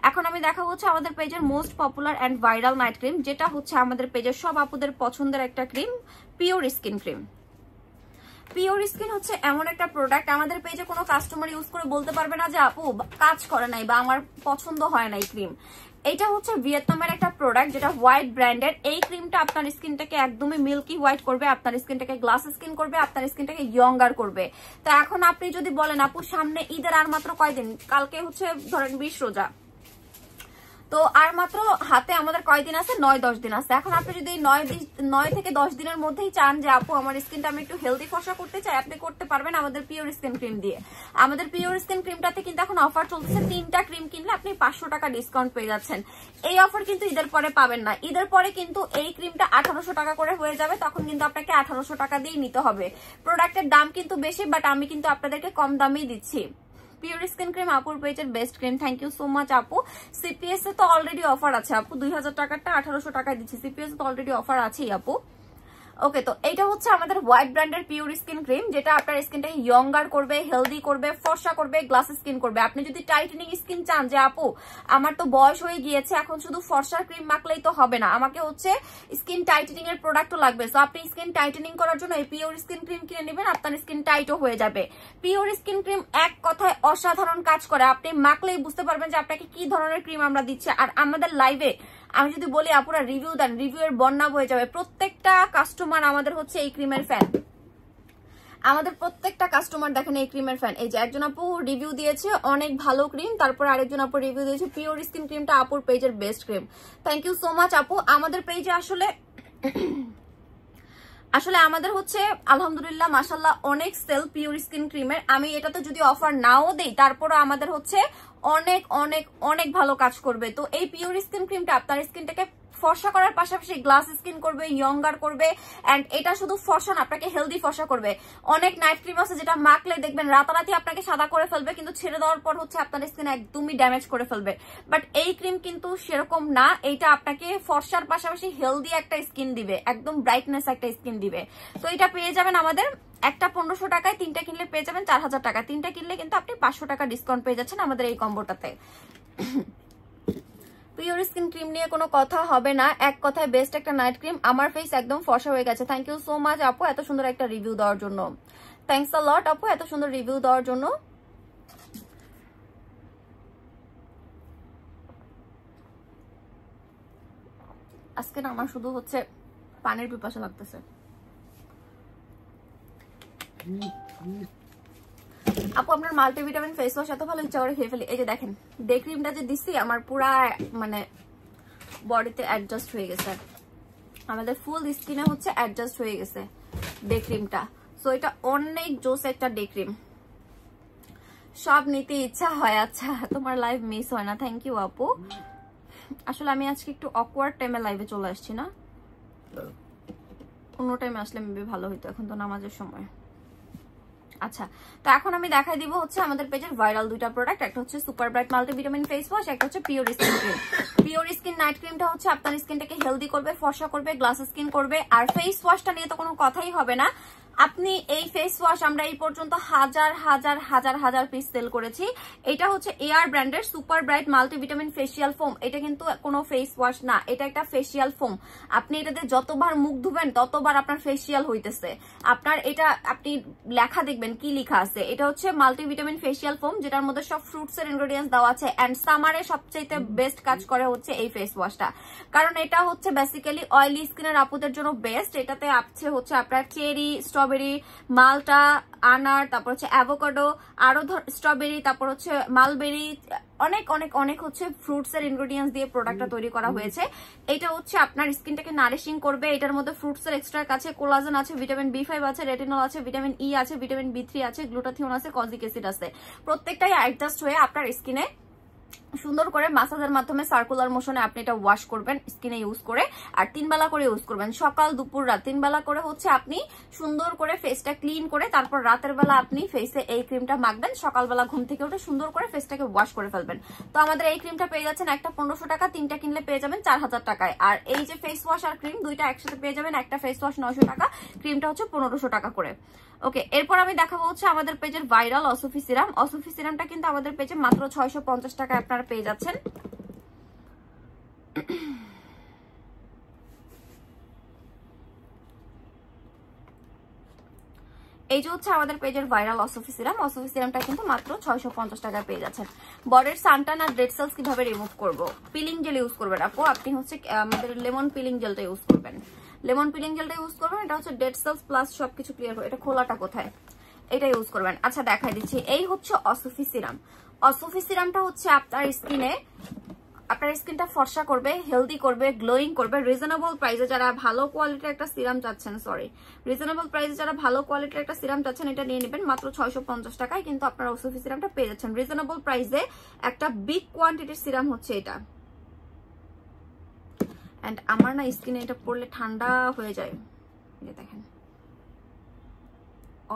এখন আমি দেখাবো হচ্ছে আমাদের পেজের most popular and viral night cream, যেটা হচ্ছে আমাদের পেজের সব আপুদের পছন্দের একটা cream, pure skin cream. Pure skin হচ্ছে এমন একটা প্রোডাক্ট আমাদের পেজে কোনো কাস্টমার ইউজ করে বলতে পারবে না যে আপু কাজ করে নাই বা আমার পছন্দ হয় নাই ক্রিম। এটা হচ্ছে ভিয়েতনামের একটা প্রোডাক্ট যেটা হোয়াইট ব্র্যান্ডের। এই ক্রিমটা আপনার স্কিনটাকে একদমই মিল্কি হোয়াইট করবে, আপনার স্কিনটাকে গ্লাস স্কিন করবে, আপনার স্কিনটাকে ইয়ঙ্গার করবে। তো এখন আপনি যদি বলেন আপু সামনে ঈদের আর মাত্র কয়দিন, কালকে হচ্ছে ধরেন 20 রোজা, তো আর মাত্র হাতে আমাদের কয়দিন আছে, 9-10 দিন আছে। এখন আপনি যদি 9 থেকে 10 দিনের মধ্যেই চান যে আপু আমার স্কিনটা আমি একটু হেলদি ফর্সা করতে চাই, আপনি করতে পারবেন আমাদের পিওর স্কিন ক্রিম দিয়ে। আমাদের পিওর স্কিন ক্রিমটাতে কিন্তু এখন অফার চলতেছে, 3টা ক্রিম কিনলে আপনি 500 টাকা ডিসকাউন্ট পেয়ে যাচ্ছেন। এই অফার কিন্তু ঈদের পরে পাবেন না। ঈদের পরে কিন্তু এই ক্রিমটা 1800 টাকা করে হয়ে যাবে, তখন কিন্তু আপনাকে 1800 টাকা দিয়ে নিতে হবে। প্রোডাক্টের দাম কিন্তু বেশি, বাট আমি কিন্তু আপনাদেরকে কম দামেই দিচ্ছি। পিওর স্কিন ক্রিম আপুর পেজের best cream. Thank you so much আপু। সিপিএস এ তো অলরেডি অফার আছে আপু, 2000 টাকারটা 1800 টাকায় দিচ্ছি। সিপিএস তো অলরেডি অফার আছেই আপু। ওকে, তো এইটা হচ্ছে আমাদের হোয়াইট ব্র্যান্ডের পিওর স্কিন ক্রিম, যেটা আপনার স্কিনটাকে ইয়ঙ্গার করবে, হেলদি করবে, ফর্সা করবে, গ্লাস স্কিন করবে। আপনি যদি টাইটেনিং স্কিন চান যে আপু আমার তো বয়স হয়ে গিয়েছে, এখন শুধু ফর্সার ক্রিম মাখলেই তো হবে না, আমাকে হচ্ছে স্কিন টাইটেনিং এর প্রোডাক্টও লাগবে, তো আপনি স্কিন টাইটেনিং করার জন্য এই পিওর স্কিন ক্রিম কিনে নেবেন, আপনার স্কিন টাইটও হয়ে যাবে। পিওর স্কিন ক্রিম এক কথায় অসাধারণ কাজ করে, আপনি মাখলেই বুঝতে পারবেন যে আপনাকে কি ধরনের ক্রিম আমরা দিচ্ছি। আর আমাদের লাইভে আমি যদি বলি আপুরা রিভিউ দেন, রিভিউ এর বন্যা বয়ে যাবে। প্রত্যেকটা কাস্টমার আমাদের হচ্ছে এই ক্রিমের ফ্যান, আমাদের প্রত্যেকটা কাস্টমার দেখেন এই ক্রিমের ফ্যান। এই যে একজন আপু রিভিউ দিয়েছে অনেক ভালো ক্রিম, তারপর আরেকজন আপু রিভিউ দিয়েছে পিওর স্কিন ক্রিমটা আপুর পেজের best cream. Thank you so much আপু। আমাদের পেজে আসলে আসলে আমাদের হচ্ছে আলহামদুলিল্লাহ মাশাআল্লাহ অনেক সেল পিওর স্কিন ক্রিমের। আমি এটাতে যদি অফার নাও দেই তারপরও আমাদের হচ্ছে অনেক অনেক অনেক ভালো কাজ করবে। তো এই পিওর স্কিন ক্রিমটা আপনার স্কিনটাকে ফর্সা করার পাশাপাশি গ্লাস স্কিন করবে, ইয়ঙ্গার করবে, এন্ড এটা শুধু ফর্সা না, আপনাকে হেলদি ফর্সা করবে। অনেক নাইট ক্রিম আছে যেটা মাখলে দেখবেন রাতারাতি আপনাকে সাদা করে ফেলবে, কিন্তু ছেড়ে দেওয়ার পর হচ্ছে আপনার স্কিন একদমই ড্যামেজ করে ফেলবে। বাট এই ক্রিম কিন্তু সেরকম না, এইটা আপনাকে ফর্সার পাশাপাশি হেলদি একটা স্কিন দিবে, একদম ব্রাইটনেস একটা স্কিন দিবে। তো এটা পেয়ে যাবেন আমাদের একটা 1500 টাকায়, তিনটা কিনলে পেয়ে যাবেন 4000 টাকা। তিনটা কিনলে কিন্তু আপনি 500 টাকা ডিসকাউন্ট পেয়ে যাচ্ছেন আমাদের এই কম্বোটাতে। পিওর স্কিন ক্রিম নিয়ে কোনো কথা হবে না, এক কথায় বেস্ট একটা নাইট ক্রিম। আমার ফেস একদম ফর্সা হয়ে গেছে। থ্যাংক ইউ সো মাচ আপু এত সুন্দর একটা রিভিউ দেওয়ার জন্য। থ্যাংকস আ লট আপু এত সুন্দর রিভিউ দেওয়ার জন্য। আজকে না আমার শুধু হচ্ছে পানির পিপাসা লাগতেছে। আপু আপনার মাল্টিভিটামিন ফেস ওয়াশ এত ভালো, ইচ্ছা করে খেয়ে ফেলি। এই যে দেখেন ডে ক্রিমটা যে দিচ্ছি আমার পুরা মানে বডিতে অ্যাডজাস্ট হয়ে গেছে, আমাদের ফুল স্কিনে হচ্ছে অ্যাডজাস্ট হয়ে গেছে ডে ক্রিমটা। সো এটা অনেক জোস একটা ডে ক্রিম, সব নিতে ইচ্ছা হয়। আচ্ছা তোমার লাইভ মিস হয় না, থ্যাংক ইউ আপু। আসলে আমি আজকে একটু অকওয়ার্ড টাইমে লাইভে চলে আসছি না, অন্য টাইমে আসলে মেবি ভালো হইতো, এখন তো নামাজের সময়। আচ্ছা তো এখন আমি দেখাই দিব হচ্ছে আমাদের পেজের ভাইরাল দুইটা প্রোডাক্ট, একটা হচ্ছে super bright multivitamin face wash, একটা হচ্ছে pure skin cream. Pure skin night ক্রিমটা হচ্ছে আপনার স্কিনটাকে হেলদি করবে, ফর্সা করবে, গ্লাস স্কিন করবে। আর ফেস ওয়াশটা নিয়ে তো কোনো কথাই হবে না। আপনি এই ফেস ওয়াশ আমরা এই পর্যন্ত হাজার হাজার হাজার হাজার পিস সেল করেছি। এটা হচ্ছে এয়ার ব্র্যান্ডের super bright multivitamin facial foam. এটা কিন্তু কোনো ফেস ওয়াশ না, এটা একটা ফেসিয়াল ফোম। আপনি এটাতে যতবার মুখ ধুবেন ততবার আপনার ফেসিয়াল হইতেছে। আপনার এটা আপনি লেখা দেখবেন কি লেখা আছে, এটা হচ্ছে মাল্টিভিটামিন ফেসিয়াল ফোম, যেটার মধ্যে সব ফ্রুটস এর ইনগ্রেডিয়েন্টস দেওয়া আছে। এন্ড সামারে সবচেয়ে বেস্ট কাজ করে হচ্ছে এই ফেস ওয়াশটা, কারণ এটা হচ্ছে বেসিক্যালি অয়েলি স্কিনের আপুদের জন্য বেস্ট। এটাতে আছে হচ্ছে আপনার চেরি, স্ট্রবেরি, মালটা, আনার, তারপর হচ্ছে অ্যাভোকাডো, আরো স্ট্রবেরি, তারপর হচ্ছে মালবেরি, অনেক অনেক অনেক হচ্ছে ফ্রুটস এর ইনগ্রেডিয়েন্টস দিয়ে প্রোডাক্টটা তৈরি করা হয়েছে। এটা হচ্ছে আপনার স্কিনটাকে নারিশিং করবে। এটার মধ্যে ফ্রুটস এর এক্সট্রা আছে, কোলাজেন আছে, ভিটামিন B5 আছে, রেটিনল আছে, ভিটামিন ই আছে, ভিটামিন B3 আছে, গ্লুটাথিওন আছে, কজিক অ্যাসিড আছে। প্রত্যেকটাই অ্যাডজাস্ট হয়ে আপনার স্কিনে সুন্দর করে মাসাজের মাধ্যমে সার্কুলার মোশনে আপনি এটা ওয়াশ করবেন স্কিনে ইউজ করে। আর 3 বেলা করে ইউজ করবেন, সকাল দুপুর রাত 3 বেলা করে হচ্ছে আপনি সুন্দর করে ফেসটা ক্লিন করে তারপর রাতের বেলা আপনি ফেসে এই ক্রিমটা মাখবেন। সকালবেলা ঘুম থেকে উঠে সুন্দর করে ফেসটাকে ওয়াশ করে ফেলবেন। তো আমাদের এই ক্রিমটা পেয়ে যাচ্ছেন একটা 1500 টাকা, তিনটা কিনলে পেয়ে যাবেন 4000 টাকায়। আর এই যে ফেস ওয়াশ আর ক্রিম দুইটা একসাথে পেয়ে যাবেন, একটা ফেস ওয়াশ 900 টাকা, ক্রিমটা হচ্ছে 1500 টাকা করে। ওকে, এরপর আমি দেখাবো হচ্ছে আমাদের পেজের ভাইরাল অসফি সিরাম। অসফি সিরামটা কিন্তু আমাদের পেজে মাত্র 650 টাকা আপনারা পেয়ে যাচ্ছেন। এই যে হচ্ছে আমাদের পেজের ভাইরাল অসফি সিরাম। অসফি সিরামটা কিন্তু মাত্র 650 টাকায় পেয়ে যাচ্ছেন। বডির সানটান আর ডেড সেলস কিভাবে রিমুভ করব? পিলিং জেল ইউজ করবেন আপু, আপনি হচ্ছে আমাদের লেমন পিলিং জেলটা ইউজ করবেন। লেমন পিলিং জেলটা ইউজ করবেন, এটা হচ্ছে ডেড সেলস প্লাস সবকিছু ক্লিয়ার করে। এটা খোলাটা কোথায়, এটা ইউজ করবেন। আচ্ছা দেখাই দিচ্ছি, এই হচ্ছে অসফি সিরাম। অসফি সিরামটা হচ্ছে আপনার স্কিনে আপনার স্কিনটা ফর্সা করবে, হেলদি করবে, গ্লোয়িং করবে। রিজনেবল প্রাইসে যারা ভালো কোয়ালিটির একটা সিরাম চাচ্ছেন, রিজনেবল প্রাইসে যারা ভালো কোয়ালিটির একটা সিরাম চাচ্ছেন, এটা নিয়ে নেবেন মাত্র 650 টাকায়। কিন্তু আপনারা অসফি সিরামটা পেয়ে যাচ্ছেন রিজনেবল প্রাইসে। একটা বিগ কোয়ান্টিটির সিরাম হচ্ছে এটা। এন্ড আমার না স্কিনে এটা পড়লে ঠান্ডা হয়ে যায়, এটা দেখেন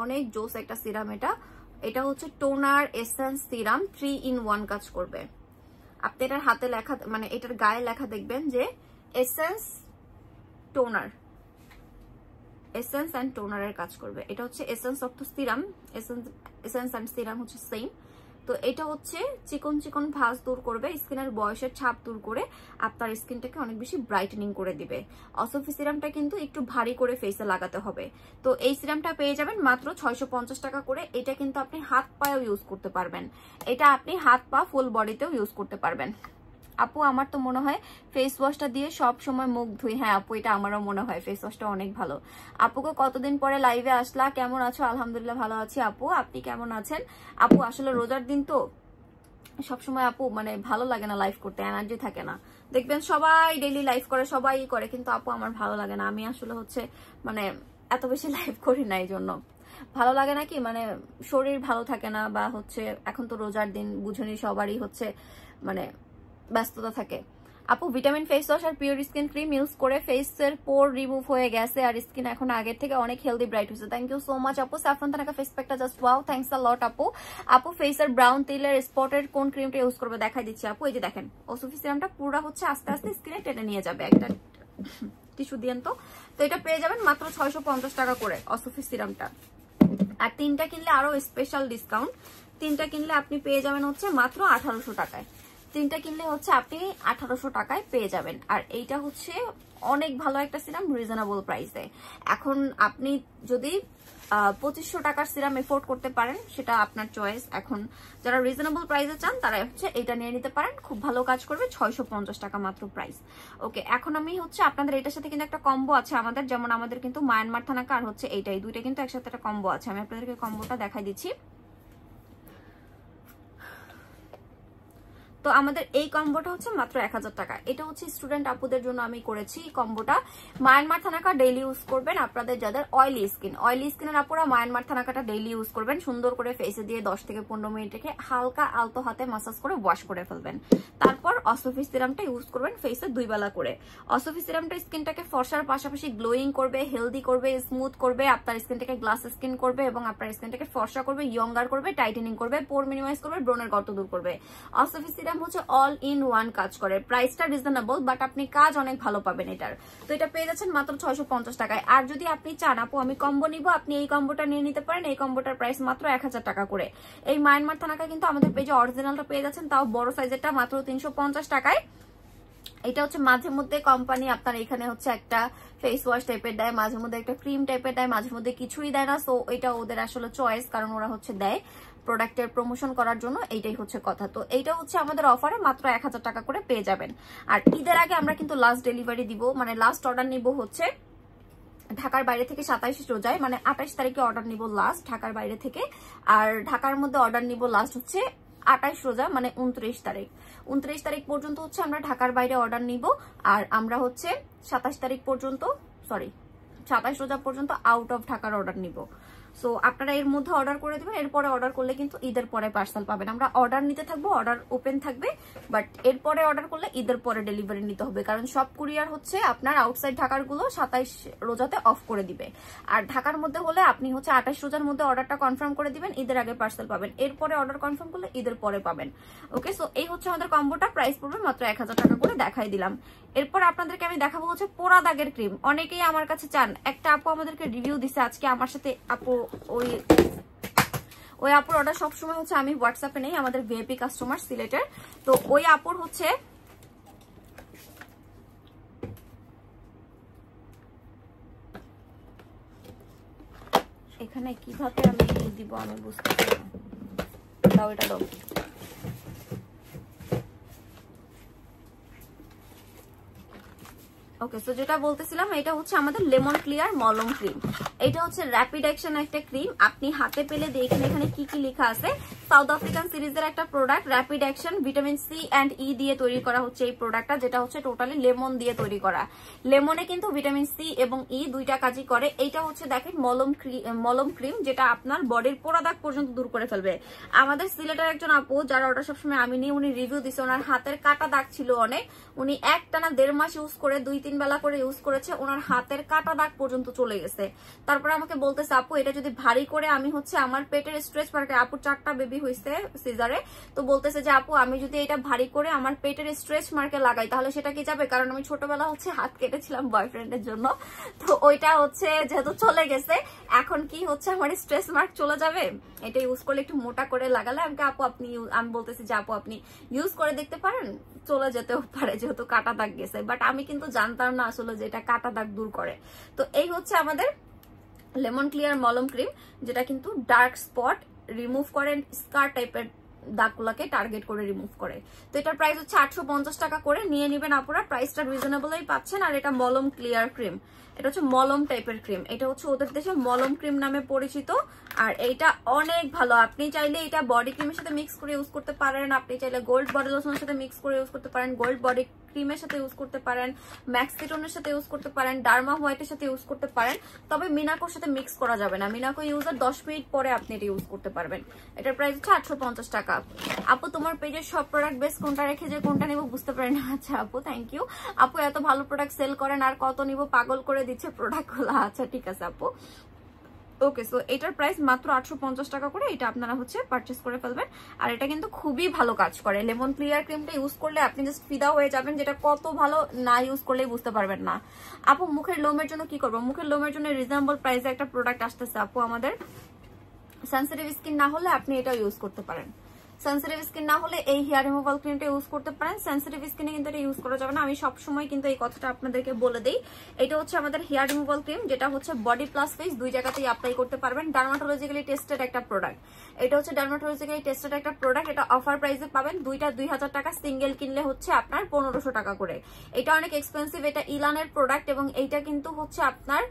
অনেক জোস একটা সিরাম এটা। এটা হচ্ছে টোনার এসেন্স সিরাম, 3 in 1 কাজ করবে। আপনি এটার হাতে লেখা মানে এটার গায়ে লেখা দেখবেন যে এসেন্স টোনার, এসেন্স এন্ড টোনারের কাজ করবে। এটা হচ্ছে essence of the serum, essence and serum হচ্ছে সেম। তো এটা হচ্ছে চিকন চিকন ভাঁজ দূর করবে, স্কিনের বয়সের ছাপ দূর করে আপনার স্কিনটাকে অনেক বেশি ব্রাইটেনিং করে দিবে। অসফি সিরামটা কিন্তু একটু ভারী করে ফেসে লাগাতে হবে। তো এই সিরামটা পেয়ে যাবেন মাত্র 650 টাকা করে। এটা কিন্তু আপনি হাত পায়েও ইউজ করতে পারবেন, এটা আপনি হাত পা ফুল বডিতেও ইউজ করতে পারবেন। আপু আমার তো মনে হয় ফেস ওয়াশটা দিয়ে সব সময় মুখ ধুই। হ্যাঁ আপু, এটা আমারও মনে হয় ফেস ওয়াশটা অনেক ভালো। আপুকে কতদিন পরে লাইভে আসলা, কেমন আছো? আলহামদুলিল্লাহ ভালো আছি আপু, আপনি কেমন আছেন? আপু আসলে রোজার দিন তো সবসময় আপু মানে ভালো লাগে না লাইভ করতে, এনার্জি থাকে না। দেখবেন সবাই ডেইলি লাইভ করে, সবাই করে, কিন্তু আপু আমার ভালো লাগে না। আমি আসলে হচ্ছে মানে এত বেশি লাইভ করি না, এই জন্য ভালো লাগে নাকি, মানে শরীর ভালো থাকে না, বা হচ্ছে এখন তো রোজার দিন বুঝুনি সবারই হচ্ছে মানে ব্যস্ততা থাকে। আপু ভিটামিন ফেস ওয়াশ আর পিওর স্কিন ক্রিম ইউজ করে ফেসের পোর রিমুভ হয়ে গেছে আর স্কিন এখন আগের থেকে অনেক হেলদি ব্রাইট হয়েছে। থ্যাংক ইউ সো মাচ আপু। স্যাফরন তানাকা ফেস প্যাকটা জাস্ট ওয়াও, থ্যাঙ্কস আ লট আপু। আপু ফেসের ব্রাউন তিলের স্পটের কোন ক্রিমটা ইউজ করবে দেখাই দিচ্ছি আপু। এই যে দেখেন ওসুফি সিরামটা পুরো হচ্ছে আস্তে আস্তে স্কিনে টেনে নিয়ে যাবে। একটা টিস্যু দিয়েন তো। তো এটা পেয়ে যাবেন মাত্র 650 টাকা করে ওসুফি সিরামটা। আর 3টা কিনলে আরো স্পেশাল ডিসকাউন্ট, 3টা কিনলে আপনি পেয়ে যাবেন হচ্ছে মাত্র 1800 টাকায়। 3টা কিনলে হচ্ছে আপনি 1800 টাকায় পেয়ে যাবেন। আর এইটা হচ্ছে অনেক ভালো একটা সিরাম রিজনেবল প্রাইসে। এখন আপনি যদি 2500 টাকার সিরাম এফোর্ড করতে পারেন সেটা আপনার চয়েস। এখন যারা রিজনেবল প্রাইসে চান তারা হচ্ছে এটা নিয়ে নিতে পারেন, খুব ভালো কাজ করবে। 650 টাকা মাত্র প্রাইস। ওকে, এখন আমি হচ্ছে আপনাদের এটার সাথে কিন্তু একটা কম্বো আছে আমাদের, যেমন আমাদের কিন্তু মায়ানমার থানাকা আর হচ্ছে এইটাই, দুইটা কিন্তু একসাথে একটা কম্বো আছে। আমি আপনাদেরকে কম্বোটা দেখাই দিচ্ছি। তো আমাদের এই কম্বোটা হচ্ছে মাত্র 1000 টাকা। এটা হচ্ছে স্টুডেন্ট আপুদের জন্য আমি করেছি কম্বোটা। মায়ানমার থানাকা ডেইলি ইউজ করবেন আপনাদের যাদের অয়েলি স্কিনের আপুরা মায়ানমার থানাকাটা ডেইলি ইউজ করবেন। সুন্দর করে ফেসে দিয়ে 10 থেকে 15 মিনিট রেখে হালকা আলতো হাতে মাসাজ করে ওয়াশ করে ফেলবেন। তারপর অসফি সিরামটা ইউজ করবেন ফেসে 2 বেলা করে। অসফি সিরামটা স্কিনটাকে ফর্সার পাশাপাশি গ্লোয়িং করবে, হেলদি করবে, স্মুথ করবে, আপনার স্কিনটাকে গ্লাস স্কিন করবে এবং আপনার স্কিনটাকে ফর্সা করবে, ইয়ঙ্গার করবে, টাইটেনিং করবে, পোর মিনিমাইজ করবে, ব্রনের গর্ত দূর করবে। অসফি সিরাম হচ্ছে অল ইন ওয়ান কাজ করে। প্রাইসটা রিজনেবল বাট আপনি কাজ অনেক ভালো পাবেন এটার। তো এটা পেয়ে যাচ্ছেন মাত্র 650 টাকায়। আর যদি আপনি চান আপু আমি কম্বো নিব, আপনি এই কম্বোটা নিয়ে নিতে পারেন। এই কম্বোটার প্রাইস মাত্র 1000 টাকা করে। এই মায়ানমার থানাকা কিন্তু আমাদের পেজে অরিজিনালটা পেয়ে যাচ্ছেন, তাও বড় সাইজেরটা মাত্র 350 টাকায়। এটা হচ্ছে মাঝে মধ্যে কোম্পানি আপনার এখানে হচ্ছে একটা ফেস ওয়াশ টাইপের দেয়, মাঝে মধ্যে একটা ক্রিম টাইপের দেয়, মাঝে মধ্যে কিছুই দেয় না। সো এটা ওদের আসলে চয়েস, কারণ ওরা হচ্ছে দেয় প্রোডাক্টের প্রমোশন করার জন্য, এইটাই হচ্ছে কথা। তো এইটা হচ্ছে আমাদের অফারে মাত্র 1000 টাকা করে পেয়ে যাবেন। আর ঈদের আগে আমরা কিন্তু লাস্ট ডেলিভারি দিব, মানে লাস্ট অর্ডার নিব হচ্ছে ঢাকার বাইরে থেকে 27 রোজায়, মানে 28 তারিখে অর্ডার নিব লাস্ট ঢাকার বাইরে থেকে। আর ঢাকার মধ্যে অর্ডার নিব লাস্ট হচ্ছে 28 রোজা, মানে 29 তারিখ। 29 তারিখ পর্যন্ত হচ্ছে আমরা ঢাকার বাইরে অর্ডার নিব। আর আমরা হচ্ছে 27 তারিখ পর্যন্ত, সরি 27 রোজা পর্যন্ত আউট অফ ঢাকার অর্ডার নিব। সো আপনারা এর মধ্যে অর্ডার করে দিবেন। এরপরে অর্ডার করলে কিন্তু ঈদের পরে পার্সেল পাবেন। আমরা অর্ডার নিতে থাকবো, অর্ডার ওপেন থাকবে, বাট এরপরে অর্ডার করলে ঈদের পরে ডেলিভারি নিতে হবে, কারণ সব কুরিয়ার হচ্ছে আপনার আউটসাইড ঢাকার গুলো 27 রোজাতে অফ করে দিবে। আর ঢাকার মধ্যে হলে আপনি হচ্ছে 28 রোজার মধ্যে অর্ডারটা কনফার্ম করে দিবেন, ঈদের আগে পার্সেল পাবেন। এরপরে অর্ডার কনফার্ম করলে ঈদের পরে পাবেন। ওকে, সো এই হচ্ছে আমাদের কম্বোটা। প্রাইস পড়বে মাত্র 1000 টাকা করে, দেখাই দিলাম। এরপর আপনাদেরকে আমি দেখাবো হচ্ছে পোড়া দাগের ক্রিম। অনেকেই আমার কাছে চান। একটা আপু আমাদেরকে রিভিউ দিছে আজকে আমার সাথে, আপু ওই আপুর অর্ডার সবসময় হচ্ছে আমি হোয়াটসঅ্যাপে নেই, আমাদের ভিআইপি কাস্টমার সিলেটের। তো ওই আপুর হচ্ছে এখানে কিভাবে আমি দিব আমি বুঝতে পারি না। দাও এটা দাও। ওকে, সো যেটা বলতেছিলাম এটা হচ্ছে আমাদের লেমন ক্লিয়ার মলম ক্রিম। এটা হচ্ছে র্যাপিড অ্যাকশন একটা ক্রিম। আপনি হাতে পেলে দেখেন এখানে কি কি লেখা আছে। সাউথ আফ্রিকান সিরিজের একটা product, rapid action, vitamin C and E দিয়ে তৈরি করা হচ্ছে এই প্রোডাক্টটা, যেটা হচ্ছে টোটালি লেমন দিয়ে তৈরি করা। লেমনে কিন্তু ভিটামিন সি এবং ই দুইটা কাজই করে। এইটা হচ্ছে দেখেন মলম ক্রিম, যেটা আপনার বডির পোড়া দাগ পর্যন্ত দূর করে ফেলবে। আমাদের সিলেটের একজন আপু যারা ওটা সবসময় আমি নিয়ে, উনি রিভিউ দিচ্ছে, ওনার হাতের কাটা দাগ ছিল অনেক, উনি একটানা 1.5 মাস ইউজ করে 2-3 বেলা করে ইউজ করেছে, ওনার হাতের কাটা দাগ পর্যন্ত চলে গেছে। তারপরে আমাকে বলতেছে আপু এটা যদি ভারী করে আমি হচ্ছে আমার পেটের স্ট্রেচ মার্কে, আপুর 4টা বেবি হয়েছে সিজারে, তো বলতেছে যে আপু আমি যদি এটা ভারী করে আমার পেটের স্ট্রেচ মার্কে লাগাই তাহলে সেটা কি যাবে, কারণ আমি ছোটবেলা হচ্ছে হাত কেটেছিলাম বয়ফ্রেন্ডের জন্য, তো ওইটা হচ্ছে যেহেতু চলে গেছে এখন কি হচ্ছে আমার স্ট্রেচ মার্ক চলে যাবে। এটা ইউজ করলে একটু মোটা করে লাগালে আমি বলতেছি যে আপু আপনি ইউজ করে দেখতে পারেন, চলে যেতেও পারে যেহেতু কাটা দাগ গেছে। বাট আমি কিন্তু জানতাম না আসলে যে এটা কাটা দাগ দূর করে। তো এই হচ্ছে আমাদের লেমন ক্লিয়ার মলম ক্রিম, যেটা কিন্তু ডার্ক স্পট রিমুভ করেন, স্কার টাইপের দাগগুলাকে টার্গেট করে রিমুভ করে। তো এটার প্রাইস হচ্ছে 850 টাকা করে, নিয়ে নেবেন আপুরা, প্রাইসটা রিজনেবলই পাচ্ছেন। আর এটা মলম ক্লিয়ার ক্রিম, এটা হচ্ছে মলম টাইপের ক্রিম, এটা হচ্ছে ওদের দেশে মলম ক্রিম নামে পরিচিত। আর এইটা অনেক ভালো, আপনি চাইলে এটা বডি ক্রিমের সাথে মিক্স করে ইউজ করতে পারেন, আপনি চাইলে গোল্ড বডি লোশনের সাথে মিক্স করে ইউজ করতে পারেন, গোল্ড বডি ক্রিমের সাথে ইউজ করতে পারেন, ম্যাক্সিটোনের সাথে ইউজ করতে পারেন, ডার্মা হোয়াইটের সাথে ইউজ করতে পারেন। তবে মিনাকোর সাথে মিক্স করা যাবে না, মিনাকো ইউজার 10 মিনিট পরে আপনি এটা ইউজ করতে পারবেন। এটার প্রাইস হচ্ছে 850 টাকা। আপু তোমার পেজের সব প্রোডাক্ট বেস্ট, কোনটা রেখে যে কোনটা নিব বুঝতে পারি না। আচ্ছা আপু থ্যাংক ইউ। আপু এত ভালো প্রোডাক্ট সেল করেন, আর কত নিব, পাগল করে দিচ্ছে প্রোডাক্টগুলো। আচ্ছা ঠিক আছে আপু, ওকে। সো এটার প্রাইস মাত্র 850 টাকা করে, এটা আপনারা হচ্ছে পারচেস করে ফেলবেন। আর এটা কিন্তু খুবই ভালো কাজ করে। লেমন ক্লিয়ার ক্রিমটা ইউজ করলে আপনি জাস্ট ফিদা হয়ে যাবেন, যেটা কত ভালো না ইউজ করলেই বুঝতে পারবেন না। আপু মুখের লোমের জন্য কি করবো? মুখের লোমের জন্য রিজনেবল প্রাইসে একটা প্রোডাক্ট আসতেছে আপু আমাদের। সেনসিটিভ স্কিন না হলে আপনি এটা ইউজ করতে পারেন, সেনসিটিভ স্কিন না হলে এই হেয়ার রিমুভাল ক্রিমটা ইউজ করতে পারেন। সেনসিটিভ স্কিনে কিন্তু এটা ইউজ করা যাবে না, আমি সবসময় কিন্তু এই কথাটা আপনাদেরকে বলে দিই। এটা হচ্ছে আমাদের হেয়ার রিমুভাল ক্রিম, যেটা হচ্ছে বডি প্লাস ফেস দুই জায়গাতেই অ্যাপ্লাই করতে পারবেন। ডার্মাটোলজিক্যালি টেস্টেড একটা প্রোডাক্ট, এটা হচ্ছে ডার্মাটোলজিক্যালি টেস্টেড একটা প্রোডাক্ট। এটা অফার প্রাইসে পাবেন, দুইটা 2000 টাকা, সিঙ্গেল কিনলে হচ্ছে আপনার 1500 টাকা করে। এটা অনেক এক্সপেন্সিভ, এটা ইলানের প্রোডাক্ট এবং এইটা কিন্তু হচ্ছে আপনার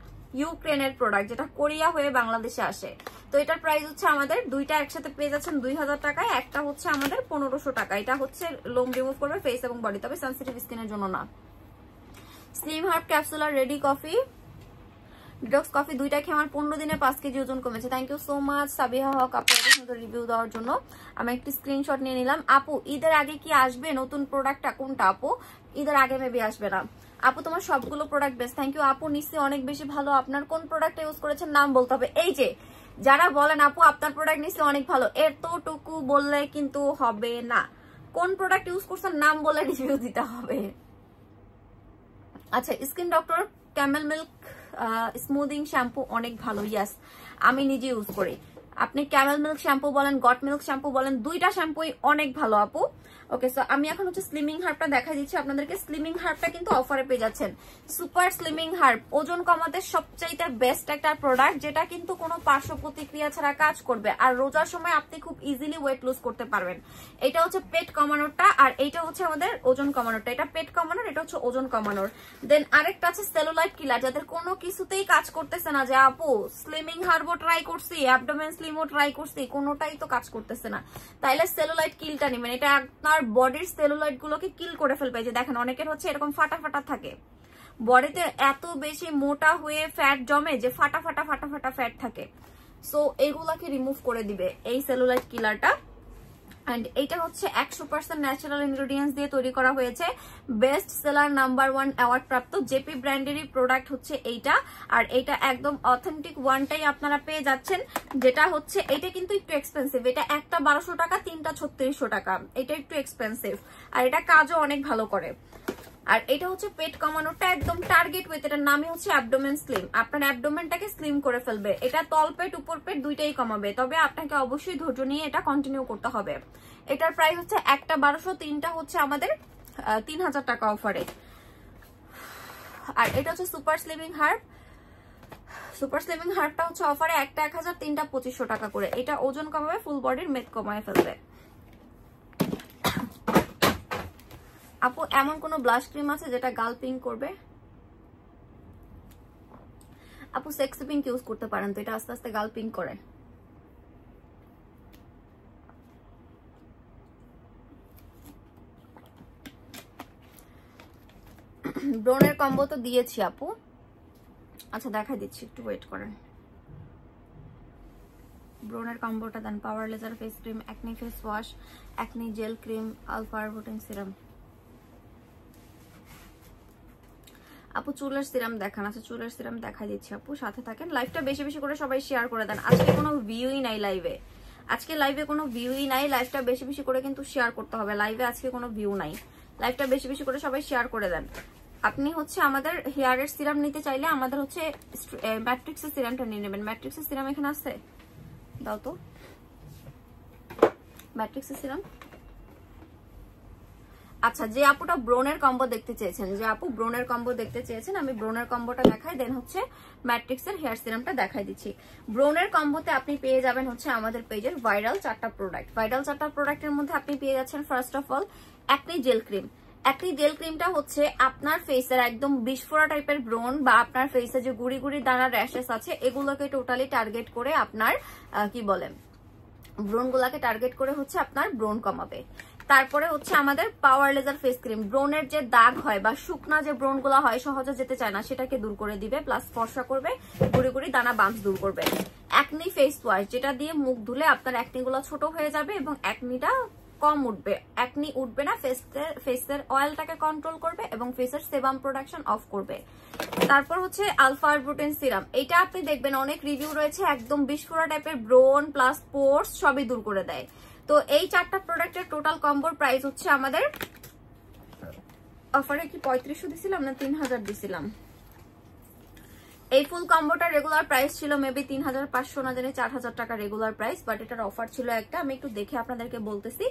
ইউক্রেনের প্রোডাক্ট, যেটা কোরিয়া হয়ে বাংলাদেশে আসে। তো এটার প্রাইস হচ্ছে আমাদের দুইটা একসাথে পেয়ে যাচ্ছেন 2000 টাকায়, একটা হচ্ছে আমাদের 1500 টাকা। এটা হচ্ছে লোম রিমুভ করবে ফেস এবং বডি, তবে সেনসিটিভ স্কিনের জন্য না। স্লিম হার্ব ক্যাপসুল আর রেডি কফি, ডিটক্স কফি দুইটা খেয়ে আমার 15 দিনে 5 কেজি ওজন কমেছে। Thank you so much Sabiha Haque আপু এত সুন্দর রিভিউ দেওয়ার জন্য। আমি একটি স্ক্রিনশট নিয়ে নিলাম। আপু ঈদের আগে কি আসবে নতুন প্রোডাক্টটা? কোনটা আপু? ঈদের আগে মেবি আসবে না। আপু তোমার সবগুলো প্রোডাক্ট বেস্ট, থ্যাংক ইউ আপু। নিশ্চয়ই অনেক বেশি ভালো। আপনার কোন প্রোডাক্ট ইউজ করেছেন নাম বলতে হবে। এই যে যারা বলেন আপু আপনার প্রোডাক্ট নিশ্চয়ই অনেক ভালো, এতটুকু বললে কিন্তু হবে না। কোন প্রোডাক্ট ইউজ করছেন নাম বলে রিভিউ দিতে হবে। আচ্ছা, skin doctor Camel milk smoothing shampoo অনেক ভালো, ইয়াস আমি নিজে ইউজ করি। আপনি ক্যামেল মিল্ক শ্যাম্পু বলেন, গট মিল্ক শ্যাম্পু বলেন, দুইটা শ্যাম্পুই অনেক ভালো আপু। ওকে, সো আমি এখন হচ্ছে স্লিমিং হার্বটা দেখা দিচ্ছি আপনাদেরকে। স্লিমিং হার্বটা কিন্তু অফারে পেয়ে যাচ্ছেন। সুপার স্লিমিং হার্ব ওজন কমাতে সবচাইতে বেস্ট একটা প্রোডাক্ট, যেটা কিন্তু কোনো পার্শ্ব প্রতিক্রিয়া ছাড়া কাজ করবে, আর রোজার সময় আপনি খুব ইজিলি ওয়েট লুজ করতে পারবেন। এটা হচ্ছে পেট কমানোরটা, আর এইটা হচ্ছে আমাদের ওজন কমানোরটা। এটা পেট কমানোর, এটা হচ্ছে ওজন কমানোর। দেন আরেকটা আছে সেলুলাইট কিলার, যাদের কোনো কিছুতেই কাজ করতেছে না, যে আপু স্লিমিং হার্বও ট্রাই করছি, অ্যাবডোমেন স্লিমও ট্রাই করছি, কোনোটাই তো কাজ করতেছে না, তাইলে সেলুলাইট কিলটা নেবেন। এটা আপনার বডির সেলুলাইট গুলোকে কিল করে ফেলবে। যে দেখেন অনেকের হচ্ছে এরকম ফাটা ফাটা থাকে, বডিতে এত বেশি মোটা হয়ে ফ্যাট জমে যে ফাটা ফাটা ফাটা ফাটা ফ্যাট থাকে, সো এগুলাকে রিমুভ করে দিবে এই সেলুলাইট কিলারটা। এন্ড এটা হচ্ছে 100% ন্যাচারাল ইনগ্রেডিয়েন্টস দিয়ে তৈরি করা হয়েছে। বেস্ট সেলার নাম্বার 1 অ্যাওয়ার্ড প্রাপ্ত জেপি ব্র্যান্ডেরই প্রোডাক্ট হচ্ছে এইটা। আর এইটা একদম অথেন্টিক ওয়ানটাই আপনারা পেয়ে যাচ্ছেন, যেটা হচ্ছে এটা কিন্তু একটু এক্সপেন্সিভ। এটা একটা 1200 টাকা, তিনটা 3600 টাকা, এটা একটু এক্সপেন্সিভ। আর এটা কাজও অনেক ভালো করে। আর এটা হচ্ছে পেট কমানোটা একদম টার্গেট উইথ, এটার নামই হচ্ছে অ্যাবডোমেন স্লিম। আপনার অ্যাবডোমেনটাকে স্লিম করে ফেলবে, এটা তল পেট উপর পেট দুইটাই কমাবে, তবে আপনাকে অবশ্যই ধৈর্য নিয়ে এটা কন্টিনিউ করতে হবে। এটার প্রাইস হচ্ছে একটা 1200, তিনটা হচ্ছে আমাদের 3000 টাকা অফারে। আর এটা হচ্ছে super slimming herb. Super slimming হার্বটা হচ্ছে অফারে একটা 1000, তিনটা 2500 টাকা করে। এটা ওজন কমাবে, ফুল বডির মেদ কমায় ফেলবে। আপু এমন কোন ব্লাশ ক্রিম আছে যেটা গাল পিঙ্ক করবে? আপু সেক্সি পিঙ্ক ইউজ করতে পারেন, তো এটা আস্তে আস্তে গাল পিঙ্ক করে। ব্রোনের কম্বো তো দিয়েছি আপু, আচ্ছা দেখা দিচ্ছি, একটু ওয়েট করেন। ব্রোনের কম্বোটা দেন, power laser face cream, acne face wash, acne gel cream, alpha arbutin serum. আপু চুলের সিরাম দেখান। আচ্ছা চুলের সিরাম দেখা দিচ্ছি আপু, সাথে থাকেন। লাইভটা বেশি বেশি করে সবাই শেয়ার করে দেন। আজকে কোনো ভিউই নাই লাইভে, আজকে লাইভে কোনো ভিউই নাই। লাইভটা বেশি বেশি করে কিন্তু শেয়ার করতে হবে। লাইভে আজকে কোনো ভিউ নাই, লাইভটা বেশি বেশি করে সবাই শেয়ার করে দেন। আপনি হচ্ছে আমাদের হেয়ারের সিরাম নিতে চাইলে আমাদের হচ্ছে ম্যাট্রিক্সের সিরামটা নিয়ে নেবেন। ম্যাট্রিক্সের সিরাম এখানে আছে, দাও তো ম্যাট্রিক্সের সিরাম। আচ্ছা যে আপুটা ব্রোনের কম্বো দেখতে চেয়েছেন, যে আপু ব্রোনের কম্বো দেখতে চেয়েছেন, আমি ব্রোনের কম্বোটা দেখাই, দেন হচ্ছে ম্যাট্রিক্সের হেয়ার সিরামটা দেখাই দিচ্ছি। ব্রোনের কম্বোতে আপনি পেয়ে যাবেন হচ্ছে আমাদের পেজের ভাইরাল 4টা প্রোডাক্ট। ভাইরাল 4টা প্রোডাক্টের মধ্যে আপনি পেয়ে যাচ্ছেন first of all acne gel cream. Acne gel ক্রিমটা হচ্ছে আপনার ফেসের একদম বিস্ফোরা টাইপের ব্রোন বা আপনার ফেসে যে গুড়ি গুড়ি দানা র্যাশেস আছে এগুলোকে টোটালি টার্গেট করে আপনার কি বলেন ব্রোন গুলাকে টার্গেট করে হচ্ছে আপনার ব্রোন কমাবে। তারপরে হচ্ছে আমাদের পাওয়ার লেজার ফেস ক্রিম, ব্রনের যে দাগ হয় বা শুকনা যে ব্রন গুলা হয় সহজে যেতে চায় না সেটাকে দূর করে দিবে, প্লাস ফর্সা করবে, গুড়ি গুড়ি দানা বাম্পস দূর করবে। অ্যাকনি ফেস ওয়াশ, যেটা দিয়ে মুখ ধুলে আপনার অ্যাকনি গুলো ছোট হয়ে যাবে এবং অ্যাকনিটা কম উঠবে, অ্যাকনি উঠবে না, ফেসের অয়েলটাকে কন্ট্রোল করবে এবং ফেসের সেবাম প্রোডাকশন অফ করবে। তারপর হচ্ছে আলফা আরবুটিন সিরাম, এটা আপনি দেখবেন অনেক রিভিউ রয়েছে, একদম বিস্ফোরা টাইপের ব্রন প্লাস পোর্স সবই দূর করে দেয়। তো এই 4টা প্রোডাক্টের টোটাল কম্বোর প্রাইস হচ্ছে আমাদের অফারে কি 3500 দিছিলাম না 3000 দিছিলাম। এই ফুল কম্বোটার রেগুলার প্রাইস ছিল মেবি 3500 না জানি 4000 টাকা রেগুলার প্রাইস, বাট এটার অফার ছিল একটা, আমি একটু দেখে আপনাদেরকে বলতেছি।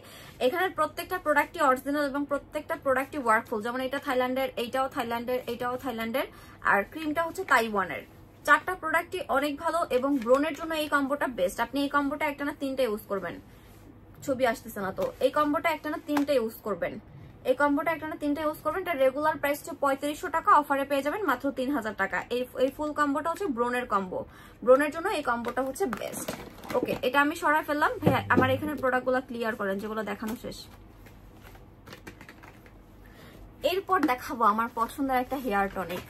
এখানের প্রত্যেকটা প্রোডাক্টই অরিজিনাল এবং প্রত্যেকটা প্রোডাক্টই ওয়ার্কফুল, যেমন এটা থাইল্যান্ডের, এইটাও থাইল্যান্ডের, এইটাও থাইল্যান্ডের, আর ক্রিমটা হচ্ছে তাইওয়ানের। 4টা প্রোডাক্টই অনেক ভালো এবং ব্রনের জন্য এই কম্বোটা বেস্ট। আপনি এই কম্বোটা একটা না 3টা ইউজ করবেন, ছবি আসতেছে না তো, এই কম্বোটা একটা না 3টা ইউজ করবেন, এই কম্বোটা একটা না 3টা ইউজ করবেন। এটা রেগুলার প্রাইস হচ্ছে 3500 টাকা, অফারে পেয়ে যাবেন মাত্র 3000 টাকা। এই ফুল কম্বোটা হচ্ছে ব্রনের কম্বো, ব্রনের জন্য এই কম্বোটা হচ্ছে বেস্ট। ওকে, এটা আমি সরাই ফেললাম। আমার এখানে প্রোডাক্টগুলো ক্লিয়ার করেন যেগুলো দেখানো শেষ। এরপর দেখাবো আমার পছন্দের একটা হেয়ার টনিক।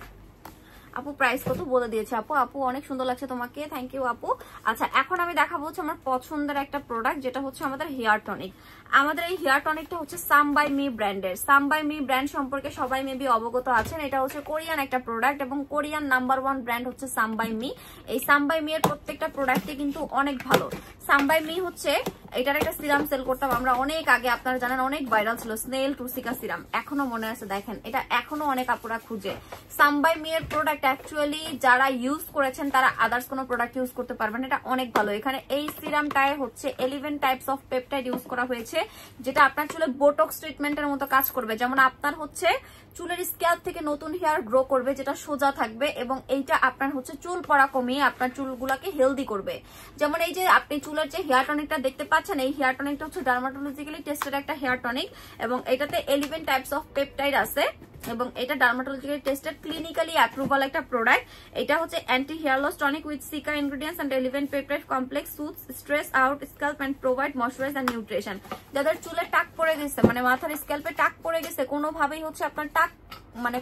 আপু প্রাইস কত বলে দিয়েছে আপু, আপু অনেক সুন্দর লাগছে তোমাকে, থ্যাংক ইউ আপু। আচ্ছা, এখন আমি দেখাবো হচ্ছে আমার পছন্দের একটা প্রোডাক্ট, যেটা হচ্ছে আমাদের হেয়ার টনিক। আমাদের এই হেয়ার টনিকটা হচ্ছে সাম বাই মি ব্র্যান্ডের। সাম বাই মি ব্র্যান্ড সম্পর্কে সবাই মেবি অবগত আছেন, এটা হচ্ছে কোরিয়ান একটা প্রোডাক্ট এবং কোরিয়ান নাম্বার 1 ব্র্যান্ড হচ্ছে সাম বাই মি। এই সাম বাই মি এর প্রত্যেকটা প্রোডাক্টই কিন্তু অনেক ভালো। সাম বাই মি হচ্ছে এটার একটা সিরাম সেল করতাম আমরা অনেক আগে, আপনারা জানেন অনেক ভাইরাল ছিল, স্নেল টুসিকা সিরাম, এখনো মনে আছে, দেখেন এটা এখনো অনেক আপুরা খুঁজে। সাম বাই মি এর প্রোডাক্ট অ্যাকচুয়ালি যারা ইউজ করেছেন তারা আদার্স কোনো প্রোডাক্ট ইউজ করতে পারবেন, এটা অনেক ভালো। এখানে এই সিরামটায় হচ্ছে 11 টাইপস অফ পেপটাইড ইউজ করা হয়েছে, যেটা আপনার চুলে বোটক্স ট্রিটমেন্টের মতো কাজ করবে। যেমন আপনার হচ্ছে চুলের স্ক্যাল্প থেকে নতুন হেয়ার গ্রো করবে, যেটা সোজা থাকবে, এবং এইটা আপনার হচ্ছে চুল পড়া কমিয়ে আপনার চুলগুলাকে হেলদি করবে। যেমন এই যে আপনি চুলের যে হেয়ার টনিকটা দেখতে পাচ্ছেন, এই হেয়ার টনিকটা হচ্ছে ডার্মাটোলজিক্যালি টেস্টেড একটা হেয়ার টনিক এবং এটাতে 11 টাইপস অফ পেপটাইড আছে এবং এটা ডার্মাটোলজিক্যালি টেস্টেড ক্লিনিক্যালি অ্যাপ্রুভাল একটা প্রোডাক্ট। এটা হচ্ছে anti hair loss tonic with cica ingredients and 11 peptide complex soothes stress out scalp and provide moisturise and nutrition. যাদের চুলে টাক পড়ে গেছে, মানে মাথার স্ক্যাল্পে টাক পড়ে গেছে, কোনোভাবেই হচ্ছে আপনার টাক মানে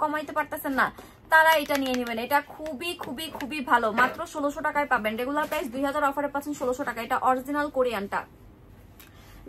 কমাইতে পারতেছেন না, তারা এটা নিয়ে নেবেন। এটা খুবই খুবই খুবই ভালো, মাত্র 1600 টাকায় পাবেন। রেগুলার প্রাইস 2000, অফারে পাচ্ছেন 1600 টাকা। এটা অরিজিনাল কোরিয়ানটা,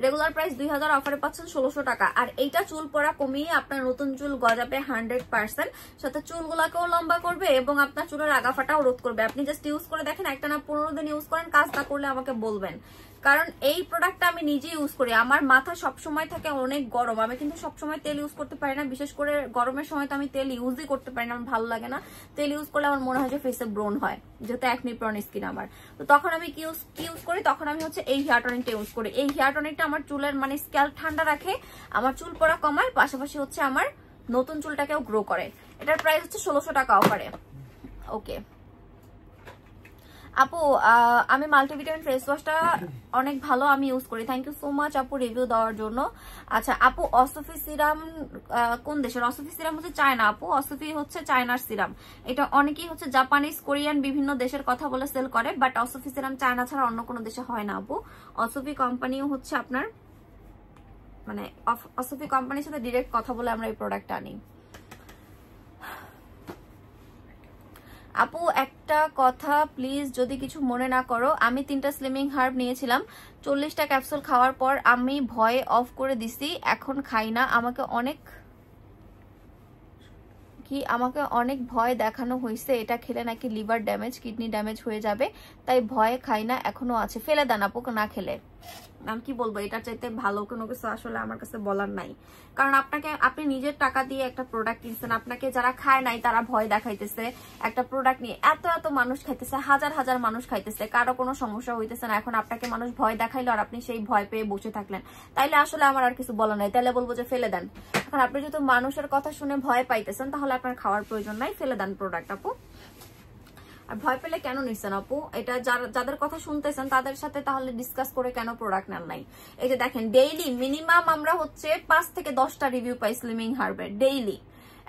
রেগুলার প্রাইস 2000, অফারে পাচ্ছেন 1600 টাকা। আর এইটা চুল পড়া কমিয়ে আপনার নতুন চুল গজাবে 100%, সাথে চুলগুলাকেও লম্বা করবে এবং আপনার চুলের আগাফাটাও রোধ করবে। আপনি জাস্ট ইউজ করে দেখেন, একটা না 15 দিন ইউজ করেন, কাজ না করলে আমাকে বলবেন, কারণ এই প্রোডাক্টটা আমি নিজে ইউজ করি। আমার মাথা সবসময় থাকে অনেক গরম, আমি কিন্তু সবসময় তেল ইউজ করতে পারি না, বিশেষ করে গরমের সময় তো আমি তেল ইউজই করতে পারি না, আমার ভালো লাগে না। তেল ইউজ করলে আমার মনে হয় যে ফেসে ব্রন হয়, যেহেতু অ্যাকনি প্রন স্কিন আমার। তো তখন আমি কি ইউজ করি, তখন আমি হচ্ছে এই হেয়ার টনিকটা ইউজ করি। এই হেয়ার টনিকটা আমার চুলের মানে স্ক্যাল্প ঠান্ডা রাখে, আমার চুল পড়া কমায়, পাশাপাশি হচ্ছে আমার নতুন চুলটাকেও গ্রো করে। এটার প্রাইস হচ্ছে 1600 টাকা অফারে। ওকে আপু, আমি মাল্টিভিটামিন ফেস ওয়াশটা অনেক ভালো, আমি ইউজ করি। থ্যাংক ইউ সো মাচ আপু রিভিউ দেওয়ার জন্য। আচ্ছা আপু, অসফি সিরাম কোন দেশের? অসফি সিরাম হচ্ছে চায়না আপু, অসফি হচ্ছে চায়নার সিরাম। এটা অনেকেই হচ্ছে জাপানিজ, কোরিয়ান বিভিন্ন দেশের কথা বলে সেল করে, বাট অসফি সিরাম চায়না ছাড়া অন্য কোনো দেশে হয় না আপু। অসফি কোম্পানিও হচ্ছে আপনার মানে অসফি কোম্পানির সাথে ডিরেক্ট কথা বলে আমরা এই প্রোডাক্টটা আনি। আপু একটা কথা প্লিজ, যদি কিছু মনে না করো, আমি 3টা স্লিমিং হার্ব নিয়েছিলাম, 40টা ক্যাপসুল খাওয়ার পর আমি ভয়ে অফ করে দিছি, এখন খাই না। আমাকে অনেক ভয় দেখানো হয়েছে, এটা খেলে নাকি লিভার ড্যামেজ, কিডনি ড্যামেজ হয়ে যাবে, তাই ভয়ে খাই না, এখনো আছে। ফেলে দেন আপু না খেলে। আমি কি বলবো, এটার চাইতে ভালো কোনো কিছু আসলে আমার কাছে বলার নাই, কারণ আপনি নিজের টাকা দিয়ে একটা প্রোডাক্ট কিনছেন, আপনাকে যারা খায় নাই তারা ভয় দেখাইতেছে একটা প্রোডাক্ট নিয়ে, এত মানুষ খাইতেছে, হাজার মানুষ খাইতেছে, কারো কোনো সমস্যা হইতেছে না, এখন আপনাকে মানুষ ভয় দেখাইলো আর আপনি সেই ভয় পেয়ে বসে থাকলেন, তাইলে আসলে আমার আর কিছু বলার নাই, তাইলে বলবো যে ফেলে দেন। এখন আপনি যেহেতু মানুষের কথা শুনে ভয় পাইতেছেন, তাহলে আপনার খাওয়ার প্রয়োজন নাই, ফেলে দেন প্রোডাক্ট আপু। আর ভয় পেলে কেন নিচ্ছেন আপু? এটা যাদের কথা শুনতেছেন তাদের সাথে তাহলে ডিসকাস করে কেন প্রোডাক্ট নেন নাই। এই যে দেখেন, ডেইলি মিনিমাম আমরা হচ্ছে 5 থেকে 10টা রিভিউ পাই স্লিমিং হার্বের ডেইলি,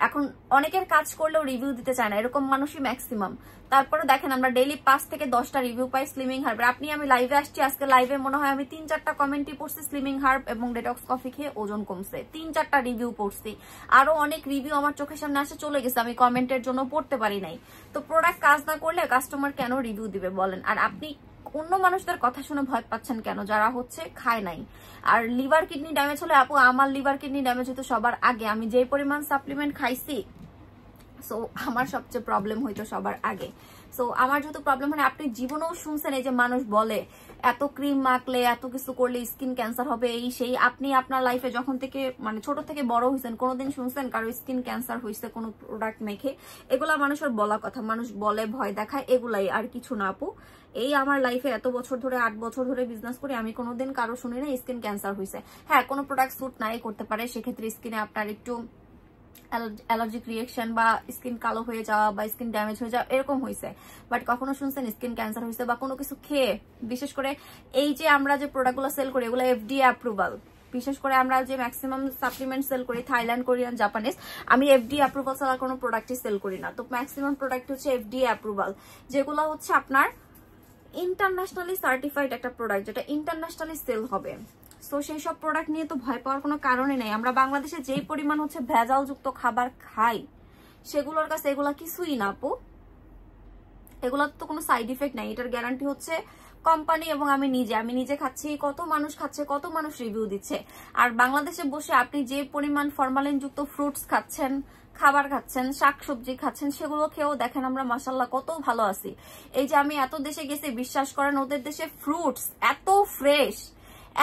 এখন অনেকের কাজ করলেও রিভিউ দিতে চায় না, এরকম মানুষই ম্যাক্সিমাম। তারপরে দেখেন আমরা ডেইলি 5 থেকে 10টা রিভিউ পাই স্লিমিং হার্ব। আপনি আমি লাইভে আসছি, আজকে লাইভে মনে হয় আমি 3-4টা কমেন্টই পড়ছি স্লিমিং হার্ব এবং ডেটক্স কফি খেয়ে ওজন কমছে, 3-4টা রিভিউ পড়ছি। আরো অনেক রিভিউ আমার চোখের সামনে আসে চলে গেছে, আমি কমেন্টের জন্য পড়তে পারি নাই। তো প্রোডাক্ট কাজ না করলে কাস্টমার কেন রিভিউ দিবে বলেন? আর আপনি অন্য মানুষদের কথা শুনে ভয় পাচ্ছেন কেন, যারা হচ্ছে খায় নাই? আর লিভার কিডনি ড্যামেজ হলে আপু আমার লিভার কিডনি ড্যামেজ হতো সবার আগে, আমি যে পরিমাণ সাপ্লিমেন্ট খাইছি সো আমার সবচেয়ে প্রবলেম হইতো সবার আগে। সো আমার যেহেতু প্রবলেম হয়, আপনি জীবনেও শুনছেন এই যে মানুষ বলে এত ক্রিম মাখলে এত কিছু করলে স্কিন ক্যান্সার হবে এই সেই, আপনি আপনার লাইফে যখন থেকে মানে ছোট থেকে বড় হয়েছেন কোনোদিন শুনছেন কারো স্কিন ক্যান্সার হয়েছে কোনো প্রোডাক্ট মেখে? এগুলা মানুষের বলা কথা, মানুষ বলে ভয় দেখায়, এগুলাই আর কিছু না আপু। এই আমার লাইফে এত বছর ধরে 8 বছর ধরে বিজনেস করি, আমি কোনোদিন কারো শুনি না স্কিন ক্যান্সার হয়েছে। হ্যাঁ, কোনো প্রোডাক্ট স্যুট নাই করতে পারে, সেক্ষেত্রে স্কিনে আপনার একটু অ্যালার্জিক রিয়েকশন বা স্কিন কালো হয়ে যাওয়া বা স্কিন ড্যামেজ হয়ে যাওয়া এরকম হয়েছে, বাট কখনো শুনছেন স্কিন ক্যান্সার হয়েছে বা কোনো কিছু খেয়ে? বিশেষ করে এই যে আমরা যে প্রোডাক্টগুলো সেল করি এগুলো এফডিএ অ্যাপ্রুভাল, বিশেষ করে আমরা যে ম্যাক্সিমাম সাপ্লিমেন্ট সেল করি থাইল্যান্ড, কোরিয়ান, জাপানিজ, আমি এফডিএ অ্যাপ্রুভাল ছাড়া কোনো প্রোডাক্টই সেল করি না। তো ম্যাক্সিমাম প্রোডাক্ট হচ্ছে এফডিএ অ্যাপ্রুভাল, যেগুলো হচ্ছে আপনার ইন্টারন্যাশনালি সার্টিফাইড একটা প্রোডাক্ট, যেটা ইন্টারন্যাশনালি সেল হবে। সো সেই সব প্রোডাক্ট নিয়ে তো ভয় পাওয়ার কোনো কারণই নাই। আমরা বাংলাদেশে যেই পরিমাণ হচ্ছে ভেজালযুক্ত খাবার খাই সেগুলোর কাছে এগুলা কিছুই না আপু, এগুলোর তো কোনো সাইড ইফেক্ট নাই, এটার গ্যারান্টি হচ্ছে কোম্পানি এবং আমি নিজে খাচ্ছি, কত মানুষ খাচ্ছে, কত মানুষ রিভিউ দিচ্ছে। আর বাংলাদেশে বসে আপনি যে পরিমাণ ফরমালিন যুক্ত ফ্রুটস খাচ্ছেন, খাবার খাচ্ছেন, শাকসবজি খাচ্ছেন, সেগুলো খেয়েও দেখেন আমরা মাশাআল্লাহ কত ভালো আছি। এই যে আমি এত দেশে গেছি, বিশ্বাস করেন ওদের দেশে ফ্রুটস এত ফ্রেশ,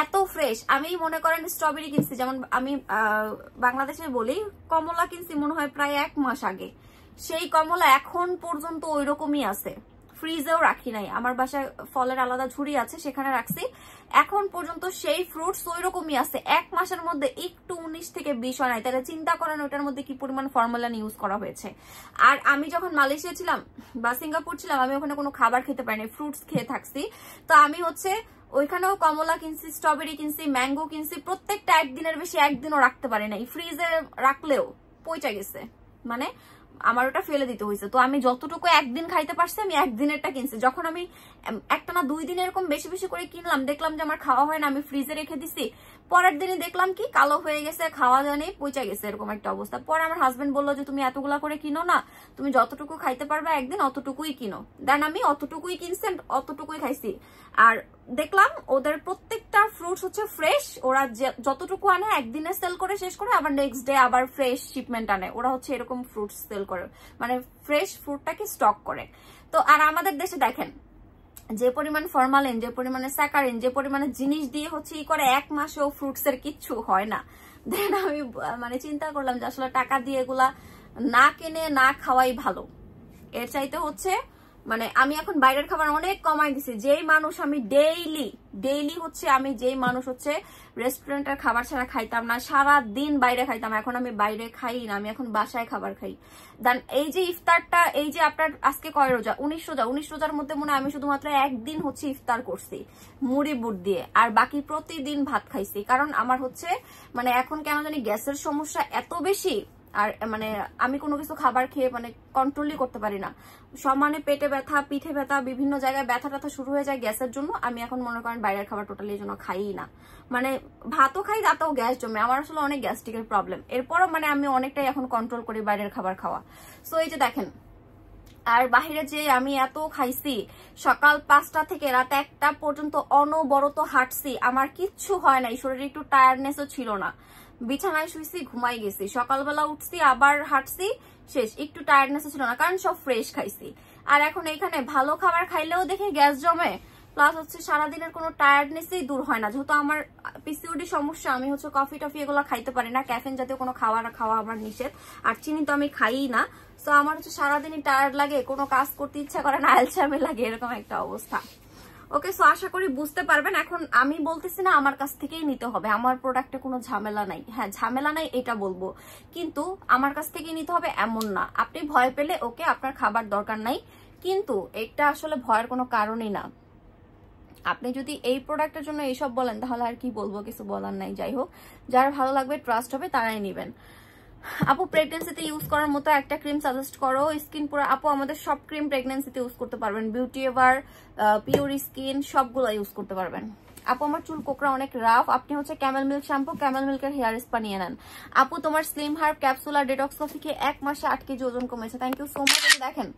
এত ফ্রেশ। আমি মনে করেন স্ট্রবেরি কিনছি, যেমন আমি বাংলাদেশে বলি কমলা কিনছি মনে হয় প্রায় 1 মাস আগে, সেই কমলা এখন পর্যন্ত ওই রকমই আছে, ফ্রিজেও রাখি নাই, আমার বাসায় ফলের আলাদা ঝুড়ি আছে সেখানে রাখছি, এখন পর্যন্ত সেই ফ্রুটস ওই রকমই আছে, 1 মাসের মধ্যে একটু 19 থেকে 20 হয় নাই। তাহলে চিন্তা করেন ওটার মধ্যে কি পরিমাণ ফর্মুলান ইউজ করা হয়েছে। আর আমি যখন মালয়েশিয়া ছিলাম বা সিঙ্গাপুর ছিলাম, আমি ওখানে কোনো খাবার খেতে পারিনি, ফ্রুটস খেয়ে থাকছি। তো আমি হচ্ছে ওইখানেও কমলা কিনছি, স্ট্রবেরি কিনছি, ম্যাঙ্গো কিনছি, প্রত্যেকটা একদিনের বেশি একদিনও রাখতে পারি নাই, ফ্রিজে রাখলেও পচে গেছে, মানে আমার ওটা ফেলে দিতে হয়েছে। তো আমি যতটুকু একদিন খাইতে পারছি আমি একদিনেরটা কিনছি। যখন আমি একটা না 2 দিন এরকম বেশি বেশি করে কিনলাম, দেখলাম যে আমার খাওয়া হয় না, আমি ফ্রিজে রেখে দিছি, পরের দিনই দেখলাম কি কালো হয়ে গেছে, খাওয়া যায়নি, পচে গেছে, এরকম একটা অবস্থা। পরে আমার হাজবেন্ড বললো যে তুমি এতগুলা করে কিনো না, তুমি যতটুকু খাইতে পারবে একদিন অতটুকুই কিনো। দেন আমি অতটুকুই কিনছি, অতটুকুই খাইছি। আর দেখলাম ওদের প্রত্যেকটা ফ্রুটস হচ্ছে ফ্রেশ, ওরা যতটুকু আনে একদিনে সেল করে শেষ করে, আবার নেক্সট ডে আবার ফ্রেশ শিপমেন্ট আনে, ওরা হচ্ছে এরকম ফ্রুটস সেল করে, মানে ফ্রেশ ফ্রুটটাকে স্টক করে। তো আর আমাদের দেশে দেখেন যে পরিমাণ ফরমালিন, যে পরিমাণে স্যাকারিন, যে পরিমাণে জিনিস দিয়ে হচ্ছে ই করে, 1 মাসেও ফ্রুটস এর কিচ্ছু হয় না। দেন আমি মানে চিন্তা করলাম যে আসলে টাকা দিয়ে এগুলা না কিনে না খাওয়াই ভালো। এর চাইতে হচ্ছে মানে আমি এখন বাইরের খাবার অনেক কমাই দিছি। যেই মানুষ আমি ডেইলি হচ্ছে আমি যেই মানুষ হচ্ছে রেস্টুরেন্টের খাবার ছাড়া খাইতাম না, সারা দিন বাইরে খাইতাম, এখন আমি বাইরে খাই না, আমি এখন বাসায় খাবার খাই। দেন এই যে ইফতারটা, এই যে আপনার আজকে কয় রোজা, 19 রোজার মধ্যে মনে হয় আমি শুধুমাত্র একদিন হচ্ছে ইফতার করছি মুড়ি বুট দিয়ে, আর বাকি প্রতিদিন ভাত খাইছি। কারণ আমার হচ্ছে মানে এখন কেন জানি গ্যাসের সমস্যা এত বেশি, আর মানে আমি কোনো কিছু খাবার খেয়ে মানে কন্ট্রোলই করতে পারি না, সমানে পেটে ব্যথা, পিঠে ব্যথা, বিভিন্ন জায়গায় ব্যথা ট্যাথা শুরু হয়ে যায় গ্যাসের জন্য। আমি এখন মনে করেন বাইরের খাবার টোটালি এই জন্য খাই না, মানে ভাতও খাই তাতেও গ্যাস জমে, আমার আসলে অনেক গ্যাস্ট্রিকের প্রবলেম। এরপরও মানে আমি অনেকটাই এখন কন্ট্রোল করি বাইরের খাবার খাওয়া। সো এই যে দেখেন, আর বাহিরে যে আমি এত খাইছি, সকাল 5টা থেকে রাত 1টা পর্যন্ত অনবরত হাঁটছি, আমার কিচ্ছু হয় নাই, শরীরে একটু টায়ার্ডনেসও ছিল না, বিছানায় শুইছি, ঘুমাই গেছি, সকালবেলা উঠছি আবার হাঁটছি, শেষ, একটু টায়ার্ডনেস ছিল না, কারণ সব ফ্রেশ খাইছি। আর এখন এখানে ভালো খাবার খাইলেও দেখে গ্যাস জমে, প্লাস হচ্ছে সারাদিনের কোনো টায়ার্ডনেসই দূর হয় না। যেহেতু আমার পিসিওডি সমস্যা, আমি হচ্ছে কফি টফি এগুলো খাইতে পারি না, ক্যাফেন জাতীয় কোনো খাওয়া আমার নিষেধ, আর চিনি তো আমি খাই না। তো আমার হচ্ছে সারাদিনই টায়ার্ড লাগে, কোনো কাজ করতে ইচ্ছা করে না, আলসামি লাগে, এরকম একটা অবস্থা। ওকে, সো আশা করি বুঝতে পারবেন। এখন আমি বলতেছি না আমার কাছ থেকেই নিতে হবে, আমার প্রোডাক্টে কোনো ঝামেলা নাই, হ্যাঁ ঝামেলা নাই এটা বলবো, কিন্তু আমার কাছ থেকেই নিতে হবে এমন না। আপনি ভয় পেলে ওকে, আপনার খাবার দরকার নাই, কিন্তু এটা আসলে ভয়ের কোনো কারণই না। আপনি যদি এই প্রোডাক্টের জন্য এইসব বলেন তাহলে আর কি বলবো, কিছু বলার নাই। যাই হোক, যার ভালো লাগবে, ট্রাস্ট হবে, তারাই নেবেন। আপু প্রেগনেন্সিতে ইউজ করার মতো একটা ক্রিম সাজেস্ট করো। স্কিন পুরো আপু আমাদের সব ক্রিম প্রেগনেন্সিতে ইউজ করতে পারবেন, বিউটি এভার, পিওর স্কিন সবগুলো ইউজ করতে পারবেন। আপু আমার চুল কোকড়া অনেক রাফ, আপনি হচ্ছে ক্যামেল মিল্ক শ্যাম্পু, ক্যামেল মিল্কের হেয়ার স্পা নিয়ে নেন। আপু তোমার স্লিম হার্ব ক্যাপসুল আর ডেটক্স কফি খেয়ে 1 মাসে 8 কেজি ওজন কমেছে, থ্যাংক ইউ সো মাচ। দেখেন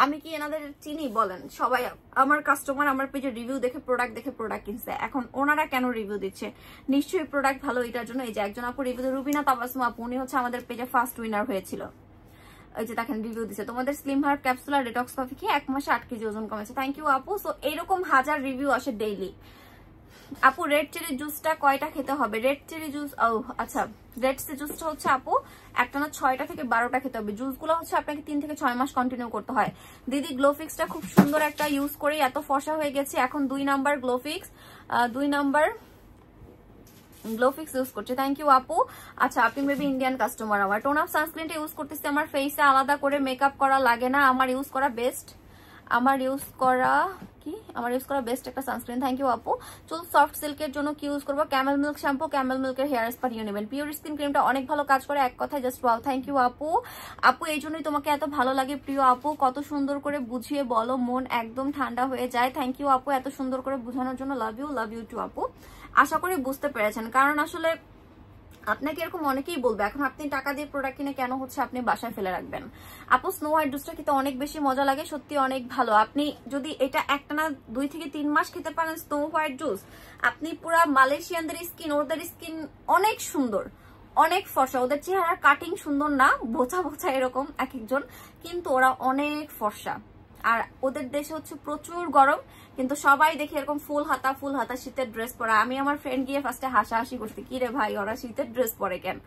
আমি কি এনাদের চিনি বলেন? সবাই আমার কাস্টমার আমার পেজে রিভিউ দেখে প্রোডাক্ট কিনছে, এখন ওনারা কেন রিভিউ দিচ্ছে? নিশ্চয়ই প্রোডাক্ট ভালো, এটার জন্য। এই যে একজন আপু রিভিউ, রুবিনা তাবাসসুম আপু, উনি হচ্ছে আমাদের পেজে ফার্স্ট উইনার হয়েছিল। এই যে দেখেন রিভিউ দিচ্ছে, তোমাদের স্লিম হার্ব ক্যাপসুল আর ডেটক্স কফি খেয়ে 1 মাসে 8 কেজি ওজন কমেছে, থ্যাংক ইউ আপু। সো এইরকম হাজার রিভিউ আসে ডেইলি। আপু রেড চেরি জুসটা কয়টা খেতে হবে? রেড চেরি জুস, আচ্ছা রেড চেরি জুসটা হচ্ছে আপু একটানা 6টা থেকে 12টা খেতে হবে। জুসগুলো হচ্ছে আপনাকে 3 থেকে 6 মাস কন্টিনিউ করতে হয়। দিদি গ্লোফিক্সটা খুব সুন্দর একটা ইউজ করে এত ফর্সা হয়ে গেছে, এখন 2 নাম্বার গ্লোফিক্স, 2 নাম্বার গ্লোফিক্স ইউজ করছে, থ্যাংক ইউ আপু। আচ্ছা আপনি মেবি ইন্ডিয়ান কাস্টমার। আমার টোন আপ সানস্ক্রিনটা ইউজ করতেছি, আমার ফেসে আলাদা করে মেকআপ করা লাগে না, আমার ইউজ করা বেস্ট, আমার ইউজ করা বেস্ট একটা সানস্ক্রিন, থ্যাংক ইউ আপু। চুল সফট সিল্কের জন্য কি ইউজ করবো? ক্যামেল মিল্ক শ্যাম্পু, ক্যামেল মিল্কের হেয়ার স্পা নিয়ে নেবেন। পিওর স্কিন ক্রিমটা অনেক ভালো কাজ করে, এক কথায় জাস্ট ওয়াও, থ্যাংক ইউ আপু। আপু এই জন্যই তোমাকে এত ভালো লাগে প্রিয় আপু, কত সুন্দর করে বুঝিয়ে বলো, মন একদম ঠান্ডা হয়ে যায়, থ্যাংক ইউ আপু এত সুন্দর করে বোঝানোর জন্য, লাভ ইউ টু আপু। আশা করি বুঝতে পেরেছেন, কারণ আসলে আপনাকে এরকম অনেকেই বলবে এখন আপনি টাকা দিয়ে প্রোডাক্ট কিনে কেন হচ্ছে আপনি বাসায় ফেলে রাখবেন। আপু স্নো হোয়াইট জুসটা খেতে অনেক বেশি মজা লাগে, সত্যি অনেক ভালো। আপনি যদি এটা একটানা 2 থেকে 3 মাস খেতে পারেন স্নো হোয়াইট জুস, আপনি পুরা মালয়েশিয়ানদের স্কিন, ওদের স্কিন অনেক সুন্দর, অনেক ফর্সা, ওদের চেহারা কাটিং সুন্দর না, বোচা বোচা এরকম এক একজন, কিন্তু ওরা অনেক ফর্সা। আর ওদের দেশে হচ্ছে প্রচুর গরম, কিন্তু সবাই দেখে এরকম ফুল হাতা শীতের ড্রেস পরা। আমি আমার ফ্রেন্ড গিয়ে ফার্স্টে হাসাহাসি করছি, কি রে ভাই ওরা শীতের ড্রেস পরে কেন?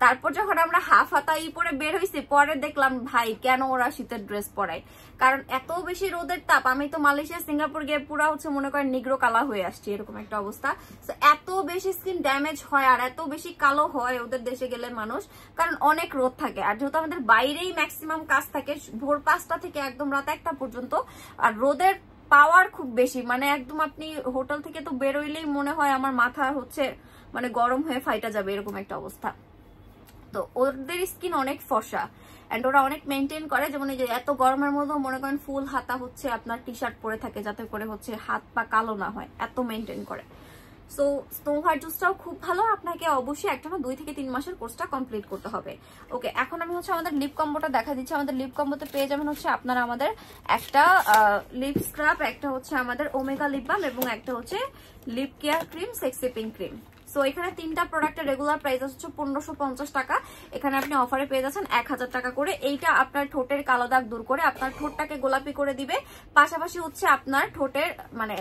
তারপর যখন আমরা হাফ হাতা পরে বের হয়েছি, পরে দেখলাম ভাই কেন ওরা শীতের ড্রেস পরায়, কারণ এত বেশি রোদের তাপ। আমি তো মালয়েশিয়া সিঙ্গাপুর গিয়ে পুরা হচ্ছে মনে করেন নিগ্রো কালা হয়ে আসছি, এরকম একটা অবস্থা। এত বেশি স্কিন ড্যামেজ হয় আর এত বেশি কালো হয় ওদের দেশে গেলে মানুষ, কারণ অনেক রোদ থাকে। আর যেহেতু আমাদের বাইরেই ম্যাক্সিমাম কাজ থাকে, ভোর 5টা থেকে একদম রাত 1টা পর্যন্ত, আর রোদের পাওয়ার খুব বেশি, মানে একদম আপনি হোটেল থেকে তো বেরোইলেই মনে হয় আমার মাথা হচ্ছে মানে গরম হয়ে ফাইটা যাবে, এরকম একটা অবস্থা। তো ওদের স্কিন অনেক ফর্সা এন্ড ওরা অনেক মেনটেন করে, যেমন এই যে এত গরমের মধ্যেও মনে করেন ফুল হাতা হচ্ছে আপনার টি শার্ট পরে থাকে যাতে করে হচ্ছে হাত পা কালো না হয়, এত মেনটেন করে। সো স্নো হোয়াইট জুসটাও খুব ভালো, আপনাকে অবশ্যই একটা না 2 থেকে 3 মাসের কোর্সটা কমপ্লিট করতে হবে। ওকে, এখন আমি হচ্ছে আমাদের লিপ কম্বোটা দেখা দিচ্ছি। আমাদের লিপ কম্বোতে পেয়ে যাবেন হচ্ছে আপনারা আমাদের একটা লিপ স্ক্রাব, একটা হচ্ছে আমাদের ওমেগা লিপ বাম, এবং একটা হচ্ছে lip care cream, sexy pink cream. So এখানে 3টা প্রোডাক্টের রেগুলার প্রাইস হচ্ছে 1550 টাকা, এখানে আপনি অফারে পেয়ে যাচ্ছেন 1000 টাকা করে। এইটা আপনার ঠোঁটের কালো দাগ দূর করে আপনার ঠোঁটটাকে গোলাপি করে দিবে, পাশাপাশি হচ্ছে আপনার ঠোঁটের মানে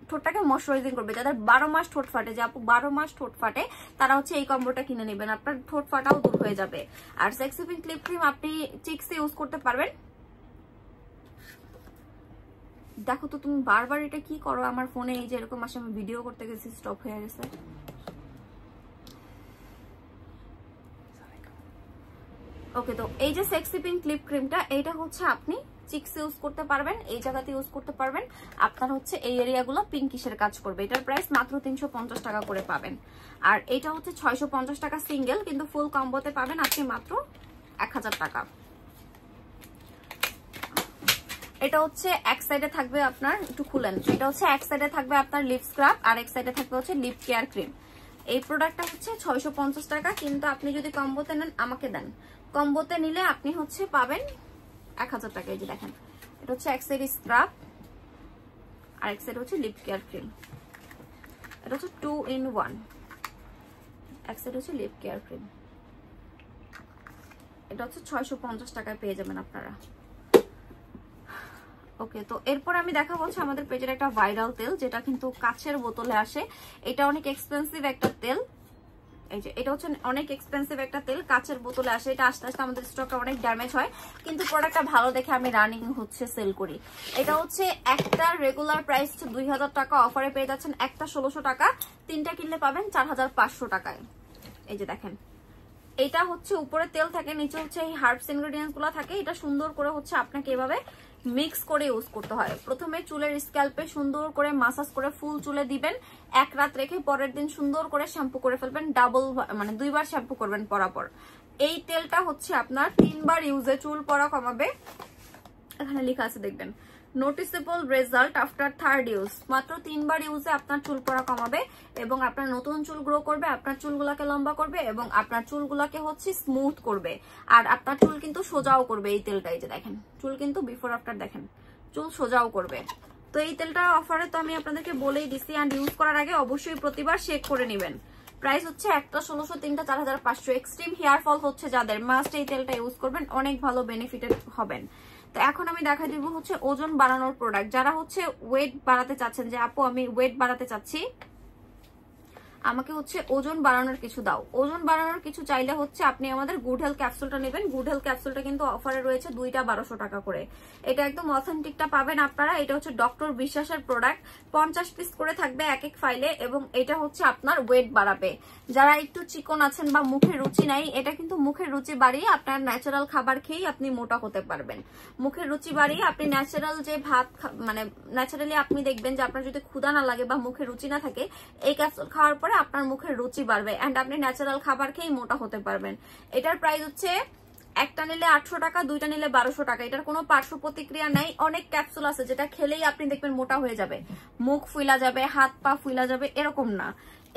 ঠোঁটটাকে ময়শ্চারাইজিং করবে। যাদের 12 মাস ঠোঁট ফাটে, যে আপু 12 মাস ঠোঁট ফাটে, তারা হচ্ছে এই কম্বোটা কিনে নেবেন, আপনার ঠোঁট ফাটাও দূর হয়ে যাবে। আর সেক্সি পিঙ্ক লিপ ক্রিম আপনি চিক্সে ইউজ করতে পারবেন। দেখো তো তুমি বারবার এটা কি করো আমার ফোনে, এই যে এরকম আসে, আমি ভিডিও করতে গেছি স্টপ হয়ে গেছে। ওকে, তো এই যে সেক্সি পিঙ্ক লিপ ক্রিমটা, এইটা হচ্ছে আপনি চিক্স ইউজ করতে পারবেন, এই জায়গাতে ইউজ করতে পারবেন, আপনার হচ্ছে এই এরিয়াগুলো পিঙ্কিশের কাজ করবে। এটার প্রাইস মাত্র 350 টাকা করে পাবেন। আর এটা হচ্ছে 650 টাকা সিঙ্গেল, কিন্তু ফুল কম্বোতে পাবেন আপনি মাত্র 1000 টাকা। এটা হচ্ছে এক সাইডে থাকবে আপনার, একটু খুলেন, এটা হচ্ছে এক সাইডে থাকবে আপনার লিপ স্ক্রাব আর এক সাইডে থাকবে হচ্ছে লিপ কেয়ার ক্রিম। এই প্রোডাক্টটা হচ্ছে 650 টাকা, কিন্তু আপনি যদি কম্বোতে নেন আমাকে দেন, কম্বোতে নিলে আপনি হচ্ছে পাবেন 1000 টাকা। এই যে দেখেন, এটা হচ্ছে এক সাইড স্ক্রাব আর এক সাইড হচ্ছে লিপ কেয়ার ক্রিম, এটা হচ্ছে 2 in 1, এক সাইড হচ্ছে লিপ কেয়ার ক্রিম। এটা হচ্ছে 650 টাকায় পেয়ে যাবেন আপনারা। ওকে, তো এরপর আমি দেখাবো হচ্ছে আমাদের পেজের একটা ভাইরাল তেল, যেটা কিন্তু কাচের বোতলে আসে। এটা অনেক এক্সপেন্সিভ একটা তেল, এই যে এটা হচ্ছে অনেক এক্সপেন্সিভ একটা তেল, কাচের বোতলে আসে। এটা আস্তে আস্তে আমাদের স্টকটা অনেক ড্যামেজ হয়, কিন্তু প্রোডাক্টটা ভালো দেখে আমি রানিং হচ্ছে সেল করি। এটা হচ্ছে একটা রেগুলার প্রাইস 2000 টাকা, অফারে পেয়ে যাচ্ছেন একটা 1600 টাকা, 3টা কিনলে পাবেন 4500 টাকায়। এই যে দেখেন, এটা হচ্ছে উপরে তেল থাকে, নিচে হচ্ছে এই হার্বস ইনগ্রেডিয়েন্টস গুলো থাকে। এটা সুন্দর করে হচ্ছে আপনাকে এভাবে মিক্স করে ইউজ করতে হয়। প্রথমে চুলের স্ক্যাল্পে সুন্দর করে মাসাজ করে ফুল চুলে দিবেন, 1 রাত রেখে পরের দিন সুন্দর করে শ্যাম্পু করে ফেলবেন, ডাবল মানে 2বার শ্যাম্পু করবেন পরাপর। এই তেলটা হচ্ছে আপনার 3 বার ইউজে চুল পড়া কমাবে। এখানে লেখা আছে দেখবেন, noticeable result after 3rd use. মাত্র 3 বার ইউজে আপনার চুল পড়া কমাবে এবং আপনার নতুন চুল গ্রো করবে, আপনার চুলগুলাকে লম্বা করবে এবং আপনার চুলগুলাকে হচ্ছে স্মুথ করবে। আর আপনার চুল কিন্তু সোজাও করবে এই তেলটা। এই যে দেখেন চুল কিন্তু বিফোর আফটার দেখেন চুল সোজাও করবে। তো এই তেলটা অফারে তো আমি আপনাদেরকে বলেই দিছি। অ্যান্ড ইউজ করার আগে অবশ্যই প্রতিবার চেক করে নেবেন। প্রাইস হচ্ছে একটা 1600, তিনটা 4500। এক্সট্রিম হেয়ার ফল হচ্ছে যাদের, মাস্ট এই তেলটা ইউজ করবেন, অনেক ভালো বেনিফিটেড হবেন। তো এখন আমি দেখা দিব হচ্ছে ওজন বাড়ানোর প্রোডাক্ট। যারা হচ্ছে ওয়েট বাড়াতে চাচ্ছেন যে আপু আমি ওয়েট বাড়াতে চাচ্ছি, আমাকে হচ্ছে ওজন বাড়ানোর কিছু দাও, ওজন বাড়ানোর কিছু চাইলে হচ্ছে আপনি আমাদের গুড হেলথ ক্যাপসুলটা নেবেন। গুড হেলথ ক্যাপসুলটা কিন্তু অফারে রয়েছে, 2টা 1200 টাকা করে। এটা একদম অথেন্টিকটা পাবেন আপনারা। এটা হচ্ছে ডক্টর বিশ্বাসের প্রোডাক্ট, 50 পিস করে থাকবে এক এক ফাইলে এবং এটা হচ্ছে আপনার ওয়েট বাড়াবে। যারা একটু চিকন আছেন বা মুখের রুচি নাই, এটা কিন্তু মুখের রুচি বাড়িয়ে আপনার ন্যাচারাল খাবার খেয়েই আপনি মোটা হতে পারবেন। মুখের রুচি বাড়িয়ে আপনি ন্যাচারাল যে ভাত মানে ন্যাচারালি আপনি দেখবেন যে আপনার যদি ক্ষুধা না লাগে বা মুখের রুচি না থাকে, এই ক্যাপসুল খাওয়ার পরে আপনার মুখের রুচি বাড়বে এন্ড আপনি ন্যাচারাল খাবার খেয়েই মোটা হতে পারবেন। এটার প্রাইস হচ্ছে একটা নিলে 800 টাকা, 2টা নিলে 1200 টাকা। এটার কোনো পার্শ্ব প্রতিক্রিয়া নাই। অনেক ক্যাপসুল আছে যেটা খেলেই আপনি দেখবেন মোটা হয়ে যাবে, মুখ ফুলা যাবে, হাত পা ফুলা যাবে, এরকম না।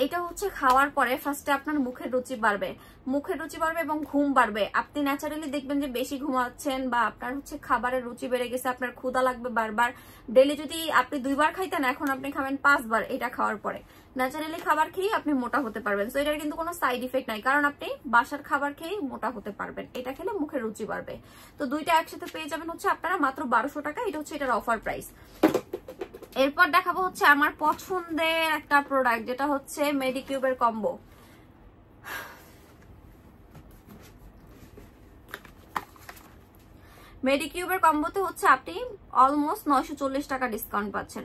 এটা হচ্ছে খাওয়ার পরে ফার্স্টে আপনার মুখের রুচি বাড়বে, মুখের রুচি বাড়বে এবং ঘুম বাড়বে। আপনি ন্যাচারালি দেখবেন যে বেশি ঘুমাচ্ছেন বা আপনার হচ্ছে খাবারের রুচি বেড়ে গেছে, আপনার ক্ষুধা লাগবে বারবার। ডেলি যদি আপনি 2 বার খাইতেন, এখন আপনি খাবেন 5 বার এটা খাওয়ার পরে। ন্যাচারালি খাবার খেয়েই আপনি মোটা হতে পারবেন। সো এটার কিন্তু কোনো সাইড ইফেক্ট নাই, কারণ আপনি বাসার খাবার খেয়েই মোটা হতে পারবেন। এটা খেলে মুখের রুচি বাড়বে। তো 2টা একসাথে পেয়ে যাবেন হচ্ছে আপনারা মাত্র 1200 টাকা। এটা হচ্ছে এটার অফার প্রাইস। এরপর দেখাবো হচ্ছে আমার পছন্দের একটা প্রোডাক্ট, যেটা হচ্ছে মেডিকিউবের কম্বো। মেডিকিউবের কম্বোতে হচ্ছে আপনি অলমোস্ট 940 টাকা ডিসকাউন্ট পাচ্ছেন।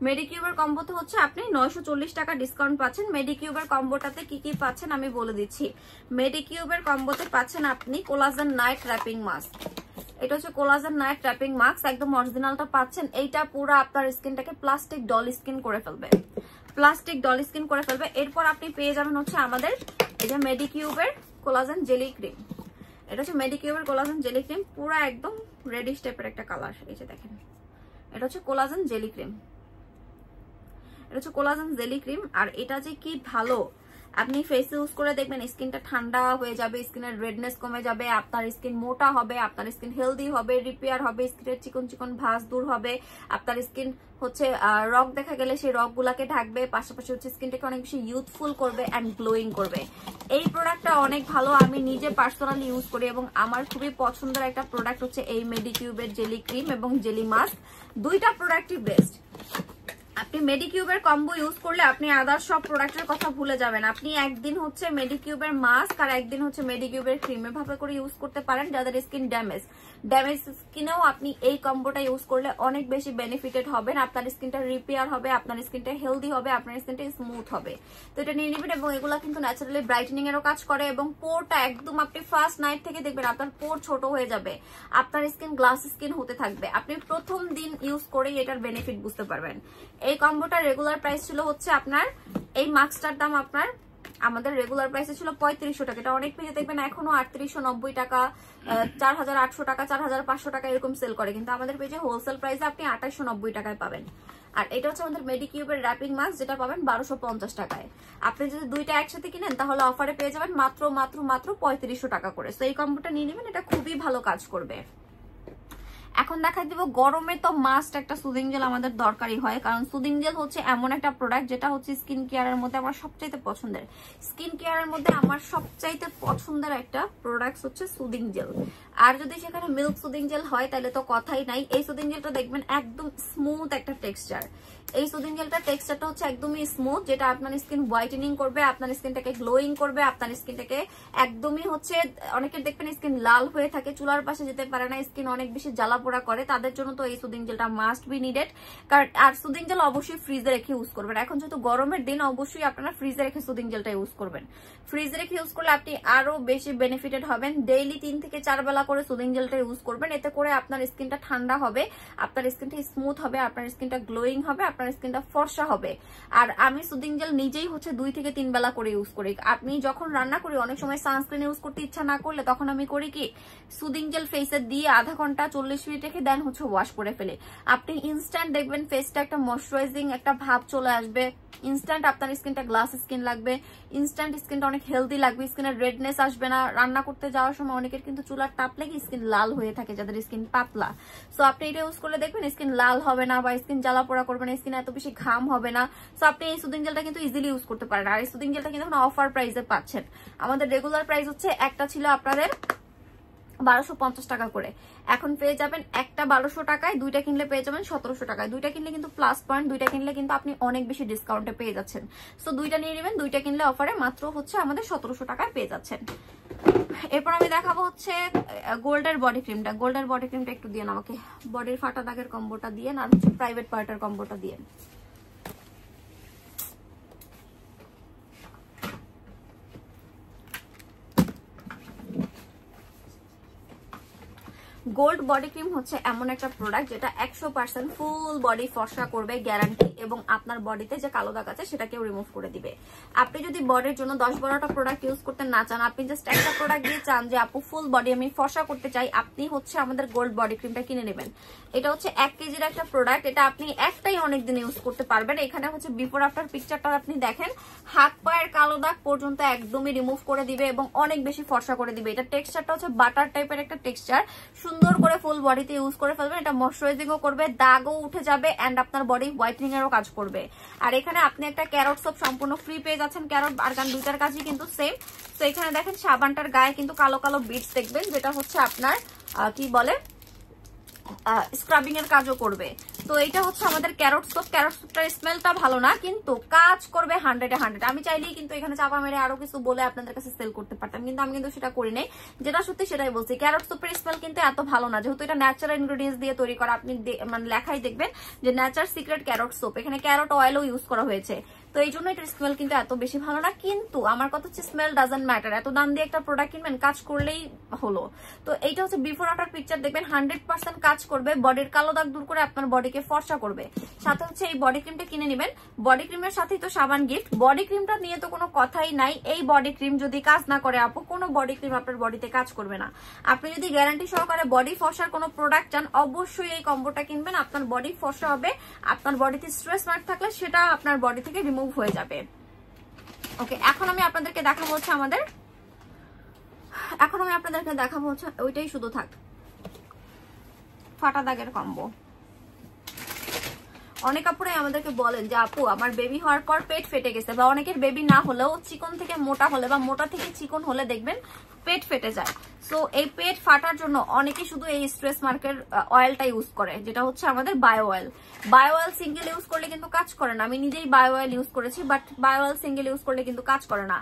মেডিকিউবের কম্বোতে হচ্ছে আপনি 940 টাকা ডিসকাউন্ট পাচ্ছেন। মেডিকিউবের কম্বোটাতে কি কি পাচ্ছেন আমি বলে দিচ্ছি। মেডিকিউবের কম্বোতে পাচ্ছেন আপনি কোলাজেন নাইট র‍্যাপিং মাস্ক। এটা হচ্ছে কোলাজেন নাইট র‍্যাপিং মাস্ক, একদম অরিজিনালটা পাচ্ছেন। এইটা পুরো আপনার স্কিনটাকে প্লাস্টিক ডল স্কিন করে ফেলবে, প্লাস্টিক ডল স্কিন করে ফেলবে। এরপর আপনি পেয়ে যাবেন হচ্ছে আমাদের এই যে মেডিকিউবের কোলাজেন জেলি ক্রিম। এটা হচ্ছে মেডিকিউবের কোলাজেন জেলি ক্রিম, পুরো একদম রেডিশ টাইপের একটা কালার। এই যে দেখেন, এটা হচ্ছে কোলাজেন জেলি ক্রিম, এটা হচ্ছে কোলাজেন জেলি ক্রিম। আর এটা যে কি ভালো, আপনি ফেসে ইউজ করে দেখবেন স্কিনটা ঠান্ডা হয়ে যাবে, স্কিনের রেডনেস কমে যাবে, আপনার স্কিন মোটা হবে, আপনার স্কিন হেলদি হবে, রিপেয়ার হবে, স্কিনের চিকন চিকন ভাঁজ দূর হবে, আপনার স্কিন হচ্ছে রগ দেখা গেলে সেই রগ গুলাকে ঢাকবে, পাশাপাশি হচ্ছে স্কিনটাকে অনেক বেশি ইউথফুল করবে অ্যান্ড গ্লোয়িং করবে। এই প্রোডাক্টটা অনেক ভালো, আমি নিজে পার্সোনালি ইউজ করি এবং আমার খুবই পছন্দের একটা প্রোডাক্ট হচ্ছে এই মেডিকিউবের জেলি ক্রিম এবং জেলি মাস্ক। 2টা প্রোডাক্টই বেস্ট। আপনি মেডিকিউবের কম্বো ইউজ করলে আপনি আদার সব প্রোডাক্টের কথা ভুলে যাবেন। আপনি একদিন হচ্ছে মেডিকিউবের মাস্ক আর একদিন হচ্ছে মেডিকিউবের ক্রিম এভাবে করে ইউজ করতে পারেন। যাদের স্কিন ড্যামেজ স্কিনেও আপনি এই কম্বোটা ইউজ করলে অনেক বেশি বেনিফিটেড হবেন। আপনার স্কিনটা রিপেয়ার হবে, আপনার স্কিনটা হেলদি হবে, আপনার স্কিনটা স্মুথ হবে। তো এটা নিয়ে নেবেন এবং এগুলা কিন্তু ন্যাচারালি ব্রাইটেনিং এরও কাজ করে এবং পোরটা একদম আপনি ফার্স্ট নাইট থেকে দেখবেন আপনার পোর ছোট হয়ে যাবে, আপনার স্কিন গ্লাস স্কিন হতে থাকবে। আপনি প্রথম দিন ইউজ করেই এটার বেনিফিট বুঝতে পারবেন। এই কম্বোটার রেগুলার প্রাইস ছিল হচ্ছে আপনার, এই মাস্কটার দাম আপনার আমাদের রেগুলার প্রাইসে ছিল 3500 টাকা। এটা অনেক পেজে দেখবেন এখনো 3890 টাকা, 4800 টাকা, 4500 টাকা এরকম সেল করে, কিন্তু আমাদের পেজে হোলসেল প্রাইসে আপনি 2890 টাকায় পাবেন। আর এটা হচ্ছে আমাদের মেডিকিউবের র‍্যাপিং মাস্ক, যেটা পাবেন 1250 টাকায়। আপনি যদি 2টা একসাথে কিনেন তাহলে অফারে পেয়ে যাবেন মাত্র 3500 টাকা করে। তো এই কম্বোটা নিয়ে নেবেন, এটা খুবই ভালো কাজ করবে। এখন দেখা দিব গরমে তো মাস্ট একটা সুদিং জেল আমাদের দরকারই হয়, কারণ সুদিং জেল হচ্ছে এমন একটা প্রোডাক্ট যেটা হচ্ছে স্কিন কেয়ারের মধ্যে আমার সবচাইতে পছন্দের। স্কিন কেয়ারের মধ্যে আমার সবচাইতে পছন্দের একটা প্রোডাক্ট হচ্ছে সুদিং জেল। আর যদি সেখানে মিল্ক সুদিং জেল হয় তাহলে তো কথাই নাই। এই সুদিং জেলটা দেখবেন একদম স্মুথ একটা টেক্সচার। এই সুদিং জেলটার টেক্সচারটা হচ্ছে একদমই স্মুথ, যেটা আপনার স্কিন হোয়াইটেনিং করবে, আপনার স্কিনটাকে গ্লোয়িং করবে, আপনার স্কিনটাকে একদমই হচ্ছে, অনেকের দেখবেন স্কিন লাল হয়ে থাকে, চুলার পাশে যেতে পারে না, স্কিন অনেক বেশি জ্বালা পোড়া করে, তাদের জন্য তো এই সুদিং জেলটা মাস্ট বি নিডেড। কারণ আর সুদিং জেল অবশ্যই ফ্রিজে রেখে ইউজ করবেন। এখন যেহেতু গরমের দিন, অবশ্যই আপনারা ফ্রিজে রেখে সুদিং জেলটা ইউজ করবেন। ফ্রিজে রেখে ইউজ করলে আপনি আরো বেশি বেনিফিটেড হবেন। ডেইলি 3 থেকে 4 বেলা করে সুদিং জেলটা ইউজ করবেন, এতে করে আপনার স্কিনটা ঠান্ডা হবে, আপনার স্কিনটা স্মুথ হবে, আপনার স্কিনটা গ্লোয়িং হবে, আপনার স্কিনটা ফর্সা হবে। আর আমি সুদিং জেল নিজেই হচ্ছে 2 থেকে 3 বেলা করে ইউজ করি। আপনি যখন রান্না করি অনেক সময় সানস্ক্রিন ইউজ করতে ইচ্ছা না করলে তখন আমি করি কি সুদিং জেল ফেসে দিয়ে আধা ঘন্টা 40 মিনিট রেখে দেন হচ্ছে ওয়াশ করে ফেলে। আপনি ইনস্ট্যান্ট দেখবেন ফেসটা একটা ময়শ্চারাইজিং একটা ভাব চলে আসবে, ইনস্ট্যান্ট আপনার স্কিনটা গ্লাস স্কিন লাগবে, ইনস্ট্যান্ট স্কিনটা অনেক হেলদি লাগবে, স্কিনের রেডনেস আসবে না। রান্না করতে যাওয়ার সময় অনেকের কিন্তু চুলার তাপ লেগে স্কিন লাল হয়ে থাকে যাদের স্কিন পাতলা। সো আপনি এটা ইউজ করলে দেখবেন স্কিন লাল হবে না বা স্কিন জ্বালা পোড়া করবে না, স্কিন এত বেশি ঘাম হবে না। সো আপনি এই সুদিং জেলটা কিন্তু ইজিলি ইউজ করতে পারেন। আর এই সুদিং জেলটা কিন্তু এখন অফার প্রাইসে পাচ্ছেন। আমাদের রেগুলার প্রাইস হচ্ছে একটা ছিল আপনাদের 1250 টাকা করে, এখন পেয়ে যাবেন একটা 1200 টাকায়, দুইটা কিনলে পেয়ে যাবেন 1700 টাকায়। দুইটা কিনলে কিন্তু প্লাস পয়েন্ট, দুইটা কিনলে কিন্তু আপনি অনেক বেশি ডিসকাউন্টে পেয়ে যাচ্ছেন। সো দুইটা নিয়ে নেবেন, দুইটা কিনলে অফারে মাত্র হচ্ছে আমাদের 1700 টাকায় পেয়ে যাচ্ছেন। এরপর আমি দেখাবো হচ্ছে গোল্ডের বডি ক্রিমটা। গোল্ডের বডি ক্রিমটা একটু দিয়ে আমাকে, বডির ফাটা দাগের কম্বোটা দিয়ে আর হচ্ছে প্রাইভেট পার্টের কম্বোটা দিয়ে। গোল্ড বডি ক্রিম হচ্ছে এমন একটা প্রোডাক্ট যেটা 100% ফুল বডি ফর্সা করবে গ্যারান্টি, এবং আপনার বডিতে যে কালো দাগ আছে সেটাকেও রিমুভ করে দিবে। আপনি যদি বডির জন্য 10-12টা প্রোডাক্ট ইউজ করতে না চান, আপনি জাস্ট একটা প্রোডাক্ট দিয়ে চান যে আপু ফুল বডি আমি ফর্সা করতে চাই, আপনি হচ্ছে আমাদের গোল্ড বডি ক্রিমটা কিনে নেবেন। এটা হচ্ছে 1 কেজির একটা প্রোডাক্ট, এটা আপনি একটাই অনেকদিন ইউজ করতে পারবেন। এখানে হচ্ছে বিফোর আফটার পিকচারটা আপনি দেখেন, হাত পায়ের কালো দাগ পর্যন্ত একদমই রিমুভ করে দিবে এবং অনেক বেশি ফর্সা করে দিবে। এটা টেক্সচারটা হচ্ছে বাটার টাইপের একটা টেক্সচার, সুন্দর করে ফুল বডিতে ইউজ করে ফেলবেন। এটা ময়শ্চারাইজিংও করবে, দাগও উঠে যাবে, এন্ড আপনার বডি হোয়াইটনিং এরও কাজ করবে। আর এখানে আপনি একটা ক্যারট সোপ সম্পূর্ণ ফ্রি পেয়ে যাচ্ছেন। ক্যারট আর্গান দুইটার কাজই কিন্তু সেম। তো এখানে দেখেন সাবানটার গায়ে কিন্তু কালো কালো বিটস দেখবেন, যেটা হচ্ছে আপনার কি বলে স্ক্রাবিং এর কাজও করবে। তো এটা হচ্ছে আমাদের ক্যারট সোপ। ক্যারট সোপটার স্মেলটা ভালো না, কিন্তু কাজ করবে 100-এ 100। আমি চাইলেই কিন্তু এখানে চাপা মেরে আরো কিছু বলে আপনাদের কাছে সেল করতে পারতাম, কিন্তু আমি কিন্তু সেটা করি নাই। যেটা সত্যি সেটাই বলছি, ক্যারট সোপের স্মেল কিন্তু এত ভালো না, যেহেতু এটা ন্যাচারাল ইনগ্রেডিয়েন্টস দিয়ে তৈরি করা। আপনি মানে লেখাই দেখবেন যে ন্যাচার সিক্রেট ক্যারট সোপ, এখানে ক্যারট অয়েলও ইউজ করা হয়েছে। তো এই জন্য এটার স্মেল কিন্তু এত বেশি ভালো না, কিন্তু আমার কথা হচ্ছে স্মেল ডাজন্ট ম্যাটার। এত দাম দিয়ে একটা প্রোডাক্ট কিনবেন, কাজ করলেই হলো। তো এইটা হচ্ছে বিফোর আফটার পিকচার দেখবেন, 100% কাজ করবে, বডির কালো দাগ দূর করে আপনার বডিকে ফর্সা করবে। সাথে হচ্ছে এই বডি ক্রিমটা কিনে নেবেন। বডি ক্রিমের সাথেই তো সাবান গিফট। বডি ক্রিমটা নিয়ে তো কোনো কথাই নাই, এই বডি ক্রিম যদি কাজ না করে আপু, কোনো বডি ক্রিম আপনার বডিতে কাজ করবে না। আপনি যদি গ্যারান্টি সহকারে বডি ফর্সার কোনো প্রোডাক্ট চান, অবশ্যই এই কম্বোটা কিনবেন। আপনার বডি ফর্সা হবে, আপনার বডিতে স্ট্রেস মার্ক থাকলে সেটা আপনার বডি থেকে রিমুভ হয়ে যাবে। ওকে, এখন আমি আপনাদেরকে দেখাবো হচ্ছে ওইটাই শুধু থাক, ফাটা দাগের কম্বো। অনেক আপুরাই আমাদেরকে বলেন যে আপু আমার বেবি হওয়ার পর পেট ফেটে গেছে, বা অনেকের বেবি না হলেও চিকন থেকে মোটা হলে বা মোটা থেকে চিকন হলে দেখবেন পেট ফেটে যায়। সো এই পেট ফাটার জন্য অনেকে শুধু এই স্ট্রেস মার্কের অয়েলটা ইউজ করে, যেটা হচ্ছে আমাদের bio oil. Bio oil single use করলে কিন্তু কাজ করে না। আমি নিজেই বায়ো অয়েল ইউজ করেছি, but bio oil single use করলে কিন্তু কাজ করে না।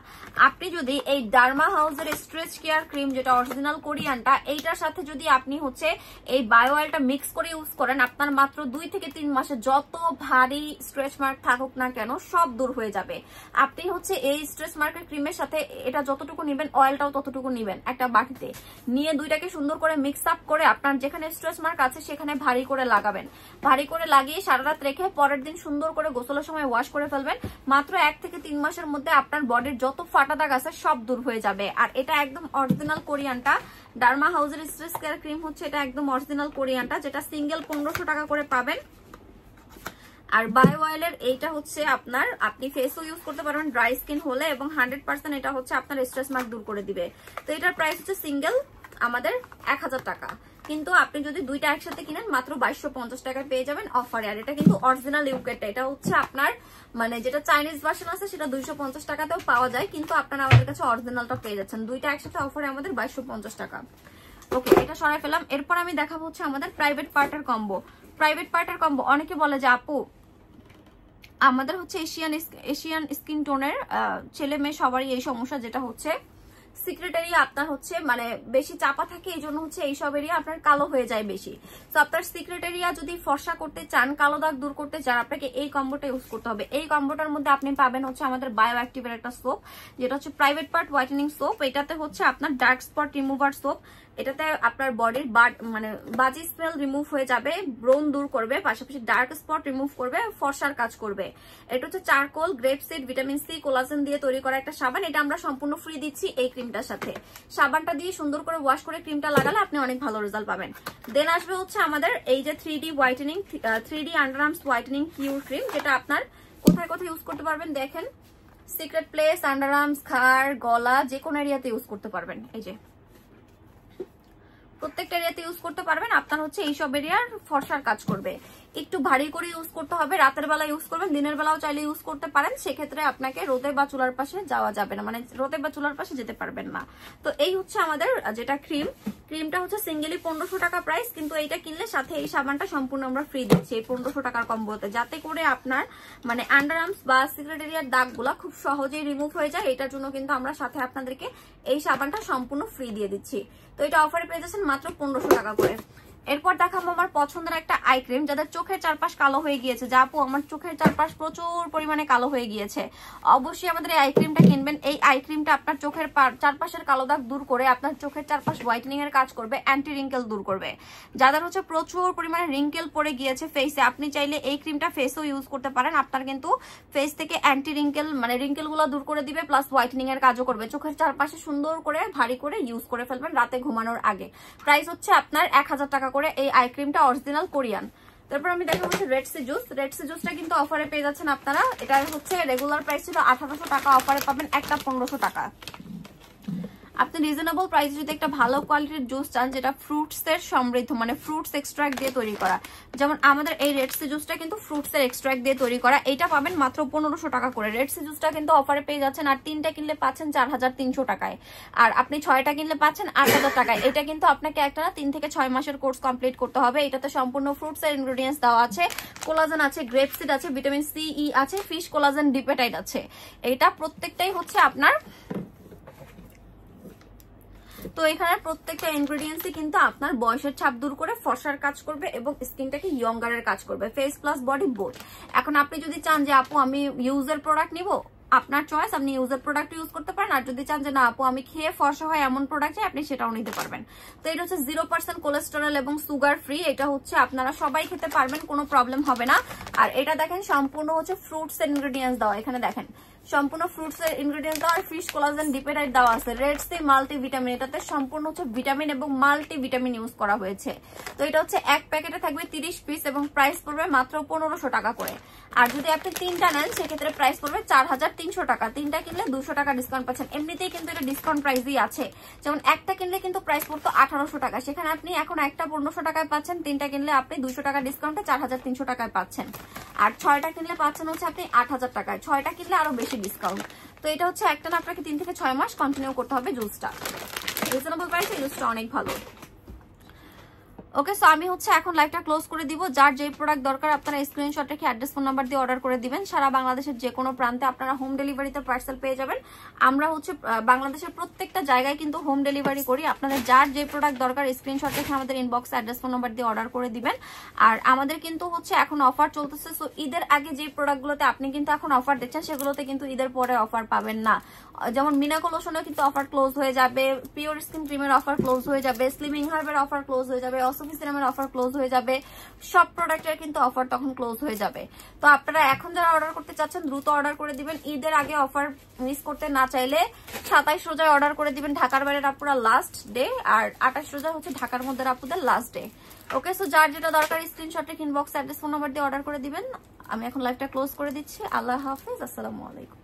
আপনি যদি এই ডার্মা হাউসের স্ট্রেচ কেয়ার ক্রিম, যেটা অরিজিনাল কোরিয়ানটা, এইটার সাথে যদি আপনি হচ্ছে এই বায়ো অয়েলটা মিক্স করে ইউজ করেন, আপনার মাত্র 2 থেকে 3 মাসে যত ভারী স্ট্রেচ মার্ক থাকুক না কেন সব দূর হয়ে যাবে। আপনি হচ্ছে এই স্ট্রেচ মার্কের ক্রিমের সাথে এটা যতটুকু নেবেন, অয়েলটাও ততটুকু নেবেন একটা বাটিতে নিয়ে, দুইটাকে সুন্দর করে মিক্স আপ করে আপনার যেখানে স্ট্রেচ মার্ক আছে সেখানে ভারী করে লাগাবেন। ভারী করে লাগিয়ে সারা রাত রেখে পরের দিন সুন্দর করে গোসলের সময় ওয়াশ করে ফেলবেন। মাত্র 1 থেকে 3 মাসের মধ্যে আপনার বডির যত ফাটা দাগ আছে সব দূর হয়ে যাবে। আর এটা একদম অরিজিনাল কোরিয়ানটা, ডার্মা হাউসের স্ট্রেচ কেয়ার ক্রিম হচ্ছে এটা একদম অরিজিনাল কোরিয়ানটা, যেটা সিঙ্গেল 1500 টাকা করে পাবেন। আর বায়ো অয়েলের এইটা হচ্ছে আপনার, আপনি ফেসও ইউজ করতে পারবেন ড্রাই স্কিন হলে, এবং 100% এটা হচ্ছে আপনার স্ট্রেস মার্ক দূর করে দিবে। তো এটার প্রাইস হচ্ছে সিঙ্গেল আমাদের 1000 টাকা, কিন্তু আপনি যদি দুইটা একসাথে কিনেন মাত্র 2250 টাকায় পেয়ে যাবেন অফারে। আর এটা কিন্তু অরিজিনাল ইউকেটটা, এটা হচ্ছে আপনার মানে যেটা চাইনিজ ভার্সন আছে সেটা 250 টাকাতেও পাওয়া যায়, কিন্তু আপনারা আমাদের কাছে অরিজিনালটা পেয়ে যাচ্ছেন। দুইটা একসাথে অফারে আমাদের 2250 টাকা। ওকে, এটা সরাই ফেলাম। এরপর আমি দেখাবো হচ্ছে আমাদের প্রাইভেট পার্টের কম্বো। প্রাইভেট পার্টের কম্বো অনেকে বলে যে আপু আমাদের হচ্ছে এশিয়ান স্কিন টোনের ছেলে মেয়ে সবারই এই সমস্যা, যেটা হচ্ছে সিক্রেট এরিয়া আপনার হচ্ছে মানে বেশি চাপা থাকে, এই জন্য হচ্ছে এইসব এরিয়া আপনার কালো হয়ে যায় বেশি। তো আপনার সিক্রেট এরিয়া যদি ফর্সা করতে চান, কালো দাগ দূর করতে চান, আপনাকে এই কম্বোটা ইউজ করতে হবে। এই কম্বোটার মধ্যে আপনি পাবেন হচ্ছে আমাদের বায়ো অ্যাক্টিভের একটা সোপ, যেটা হচ্ছে প্রাইভেট পার্ট হোয়াইটেনিং সোপ। এটাতে হচ্ছে আপনার ডার্ক স্পট রিমুভার সোপ, এটাতে আপনার বডির মানে বাজি স্মেল রিমুভ হয়ে যাবে, ব্রণ দূর করবে, পাশাপাশি ডার্ক স্পট রিমুভ করবে, ফর্সার কাজ করবে। এটা হচ্ছে charcoal, grape seed, vitamin C, collagen দিয়ে তৈরি করা একটা সাবান। এটা আমরা সম্পূর্ণ ফ্রি দিচ্ছি এই ক্রিমটার সাথে। সাবানটা দিয়ে সুন্দর করে ওয়াশ করে ক্রিমটা লাগালে আপনি অনেক ভালো রেজাল্ট পাবেন। দেন আসবে হচ্ছে আমাদের এই যে 3D whitening, 3D underarms whitening cure cream, যেটা আপনার কোথায় কোথায় ইউজ করতে পারবেন দেখেন। সিক্রেট প্লেস, আন্ডারআর্মস, ঘাড়, গলা, যে কোনো এরিয়াতে ইউজ করতে পারবেন। এই যে প্রত্যেকটা এরিয়াতে ইউজ করতে পারবেন। আপনার হচ্ছে এইসব এরিয়ার ফর্সার কাজ করবে। একটু ভারী করে ইউজ করতে হবে, রাতের বেলা ইউজ করবেন, দিনের বেলাও চাইলে ইউজ করতে পারেন। সেক্ষেত্রে আপনাকে রোদে বা চুলার পাশে যাওয়া যাবে না, মানে রোদে বা চুলার পাশে যেতে পারবেন না। তো এই হচ্ছে আমাদের যেটা ক্রিমটা হচ্ছে সিঙ্গেলি 1500 টাকা প্রাইস, কিন্তু এইটা কিনলে সাথে এই সাবানটা সম্পূর্ণ আমরা ফ্রি দিচ্ছি এই 1500 টাকার কম্বোতে, যাতে করে আপনার মানে আন্ডারআর্মস বা সিক্রেট এরিয়ার দাগগুলা খুব সহজেই রিমুভ হয়ে যায়। এটার জন্য কিন্তু আমরা সাথে আপনাদেরকে এই সাবানটা সম্পূর্ণ ফ্রি দিয়ে দিচ্ছি। তো এটা অফারে পেয়ে যাচ্ছেন মাত্র 1500 টাকা করে। এরপর দেখাবো আমার পছন্দের একটা আই ক্রিম, যাদের চোখের চারপাশ কালো হয়ে গিয়েছে, যা আপু আমার চোখের চারপাশ প্রচুর পরিমাণে কালো হয়ে গিয়েছে, অবশ্যই আমাদের এই আই ক্রিমটা কিনবেন। এই আই ক্রিমটা আপনার চোখের চারপাশের কালো দাগ দূর করে আপনার চোখের চারপাশ হোয়াইটেনিং এর কাজ করবে, অ্যান্টি রিঙ্কেল দূর করবে। যাদের হচ্ছে প্রচুর পরিমাণে রিঙ্কেল পড়ে গিয়েছে ফেসে, আপনি চাইলে এই ক্রিমটা ফেসেও ইউজ করতে পারেন। আপনার কিন্তু ফেস থেকে অ্যান্টি রিঙ্কেল মানে রিঙ্কেল গুলো দূর করে দিবে, প্লাস হোয়াইটেনিং এর কাজও করবে। চোখের চারপাশে সুন্দর করে ভারী করে ইউজ করে ফেলবেন রাতে ঘুমানোর আগে। প্রাইস হচ্ছে আপনার 1000 টাকা করে এই আই ক্রিমটা, অরিজিনাল কোরিয়ান। তারপর আমি দেখাবো হচ্ছে red sea juice. Red sea জুসটা কিন্তু অফারে পেয়ে যাচ্ছেন আপনারা। এটা হচ্ছে রেগুলার প্রাইস ছিল 1800 টাকা, অফারে পাবেন একটা 1500 টাকা। আপনি রিজনেবল প্রাইসে যদি একটা ভালো কোয়ালিটির জুস চান, যেটা ফ্রুটস এর সমৃদ্ধ, মানে ফ্রুটস এক্সট্রাক্ট দিয়ে তৈরি করা, যেমন আমাদের এই রেড সি জুসটা কিন্তু ফ্রুটস এর এক্সট্রাক্ট দিয়ে তৈরি করা, এটা পাবেন মাত্র 1500 টাকা করে। রেড সি জুসটা কিন্তু অফারে পেয়ে যাচ্ছেন, আর 3টা কিনলে পাচ্ছেন 4300 টাকায়, আর আপনি 6টা কিনলে পাচ্ছেন 8000 টাকায়। এটা কিন্তু আপনাকে একটা না 3 থেকে 6 মাসের কোর্স কমপ্লিট করতে হবে। এটাতে সম্পূর্ণ ফ্রুটস এর ইনগ্রেডিয়েন্টস দেওয়া আছে, কোলাজেন আছে, গ্রেপ সিড আছে, ভিটামিন সি, ই আছে, ফিশ কোলাজেন ডিপেটাইড আছে। এটা প্রত্যেকটাই হচ্ছে আপনার, তো এখানে প্রত্যেকটা ইনগ্রেডিয়েন্টসই কিন্তু আপনার বয়সের ছাপ দূর করে ফর্সার কাজ করবে এবং স্কিনটাকে ইয়ঙ্গারের কাজ করবে, ফেস প্লাস বডি বোথ। এখন আপনি যদি চান যে আপু আমি ইউজের প্রোডাক্ট নিব, আপনার চয়েস, আপনি ইউজের প্রোডাক্ট ইউজ করতে পারেন। আর যদি চান যে না আপু আমি খেয়ে ফর্সা হয় এমন প্রোডাক্ট চাই, আপনি সেটাও নিতে পারবেন। তো এটা হচ্ছে 0% কোলেস্টেরল এবং সুগার ফ্রি। এটা হচ্ছে আপনারা সবাই খেতে পারবেন, কোনো প্রবলেম হবে না। আর এটা দেখেন সম্পূর্ণ হচ্ছে ফ্রুটস এর ইনগ্রেডিয়েন্টস দেওয়া, এখানে দেখেন সম্পূর্ণ ফ্রুটস এর ইনগ্রেডিয়েন্টস দেওয়া, আর ফিশ কোলাজেন ডিপেটাইড দেওয়া আছে, রেড সি মাল্টি ভিটামিন, এটাতে সম্পূর্ণ হচ্ছে ভিটামিন এবং মাল্টি ভিটামিন ইউজ করা হয়েছে। তো এটা হচ্ছে এক প্যাকেটে থাকবে 30 পিস এবং প্রাইস পড়বে মাত্র 1500 টাকা করে। আর যদি আপনি 3টা নেন সেক্ষেত্রে প্রাইস পড়বে 4300 টাকা। 3টা কিনলে 200 টাকা ডিসকাউন্ট পাচ্ছেন। এমনিতেই কিন্তু এটা ডিসকাউন্ট প্রাইসই আছে, যেমন একটা কিনলে কিন্তু প্রাইস পড়তো 1800 টাকা, সেখানে আপনি এখন একটা 1500 টাকায় পাচ্ছেন। 3টা কিনলে আপনি 200 টাকা ডিসকাউন্টে 4300 টাকায় পাচ্ছেন। আর 6টা কিনলে পাচ্ছেন হচ্ছে আপনি 8000 টাকায়, 6টা কিনলে আরো বেশি ডিসকাউন্ট। তো এটা হচ্ছে একটা না আপনাকে 3 থেকে 6 মাস কন্টিনিউ করতে হবে জুসটা। রিজনেবল প্রাইসে জুসটা অনেক ভালো। ওকে, সো আমি হচ্ছে এখন লাইভটা ক্লোজ করে দিব। যার যে প্রোডাক্ট দরকার আপনারা স্ক্রিনশট রেখে অ্যাড্রেস ফোন নাম্বার দিয়ে অর্ডার করে দিবেন। সারা বাংলাদেশের যে কোনো প্রান্তে আপনারা হোম ডেলিভারিতে পার্সেল পেয়ে যাবেন। আমরা হচ্ছে বাংলাদেশের প্রত্যেকটা জায়গায় কিন্তু হোম ডেলিভারি করি। আপনাদের যার যে প্রোডাক্ট দরকার স্ক্রিনশট রেখে আমাদের ইনবক্সে অ্যাড্রেস ফোন নাম্বার দিয়ে অর্ডার করে দিবেন। আর আমাদের কিন্তু হচ্ছে এখন অফার চলতেছে, সো ঈদের আগে যে প্রোডাক্টগুলোতে আপনি কিন্তু এখন অফার দিচ্ছেন সেগুলোতে কিন্তু ঈদের পরে অফার পাবেন না। যেমন মিনাকো লোশনের কিন্তু অফার ক্লোজ হয়ে যাবে, পিওর স্কিন ক্রিমের অফার ক্লোজ হয়ে যাবে, স্লিমিং হার্বের অফার ক্লোজ হয়ে যাবে, অসফি সিরামের অফার ক্লোজ হয়ে যাবে, সব প্রোডাক্টের কিন্তু অফার তখন ক্লোজ হয়ে যাবে। তো আপনারা এখন যারা অর্ডার করতে চাচ্ছেন দ্রুত অর্ডার করে দিবেন। ঈদের আগে অফার মিস করতে না চাইলে 27 রোজায় অর্ডার করে দিবেন, ঢাকার বাইরের আপুরা লাস্ট ডে, আর 28 রোজা হচ্ছে ঢাকার মধ্যে আপুদের লাস্ট ডে। ওকে, সো যার যেটা দরকার স্ক্রিনশট রেখে ইনবক্স অ্যাড্রেস ফোন নাম্বার দিয়ে অর্ডার করে দিবেন। আমি এখন লাইভটা ক্লোজ করে দিচ্ছি। আল্লাহ হাফেজ, আসসালামু আলাইকুম।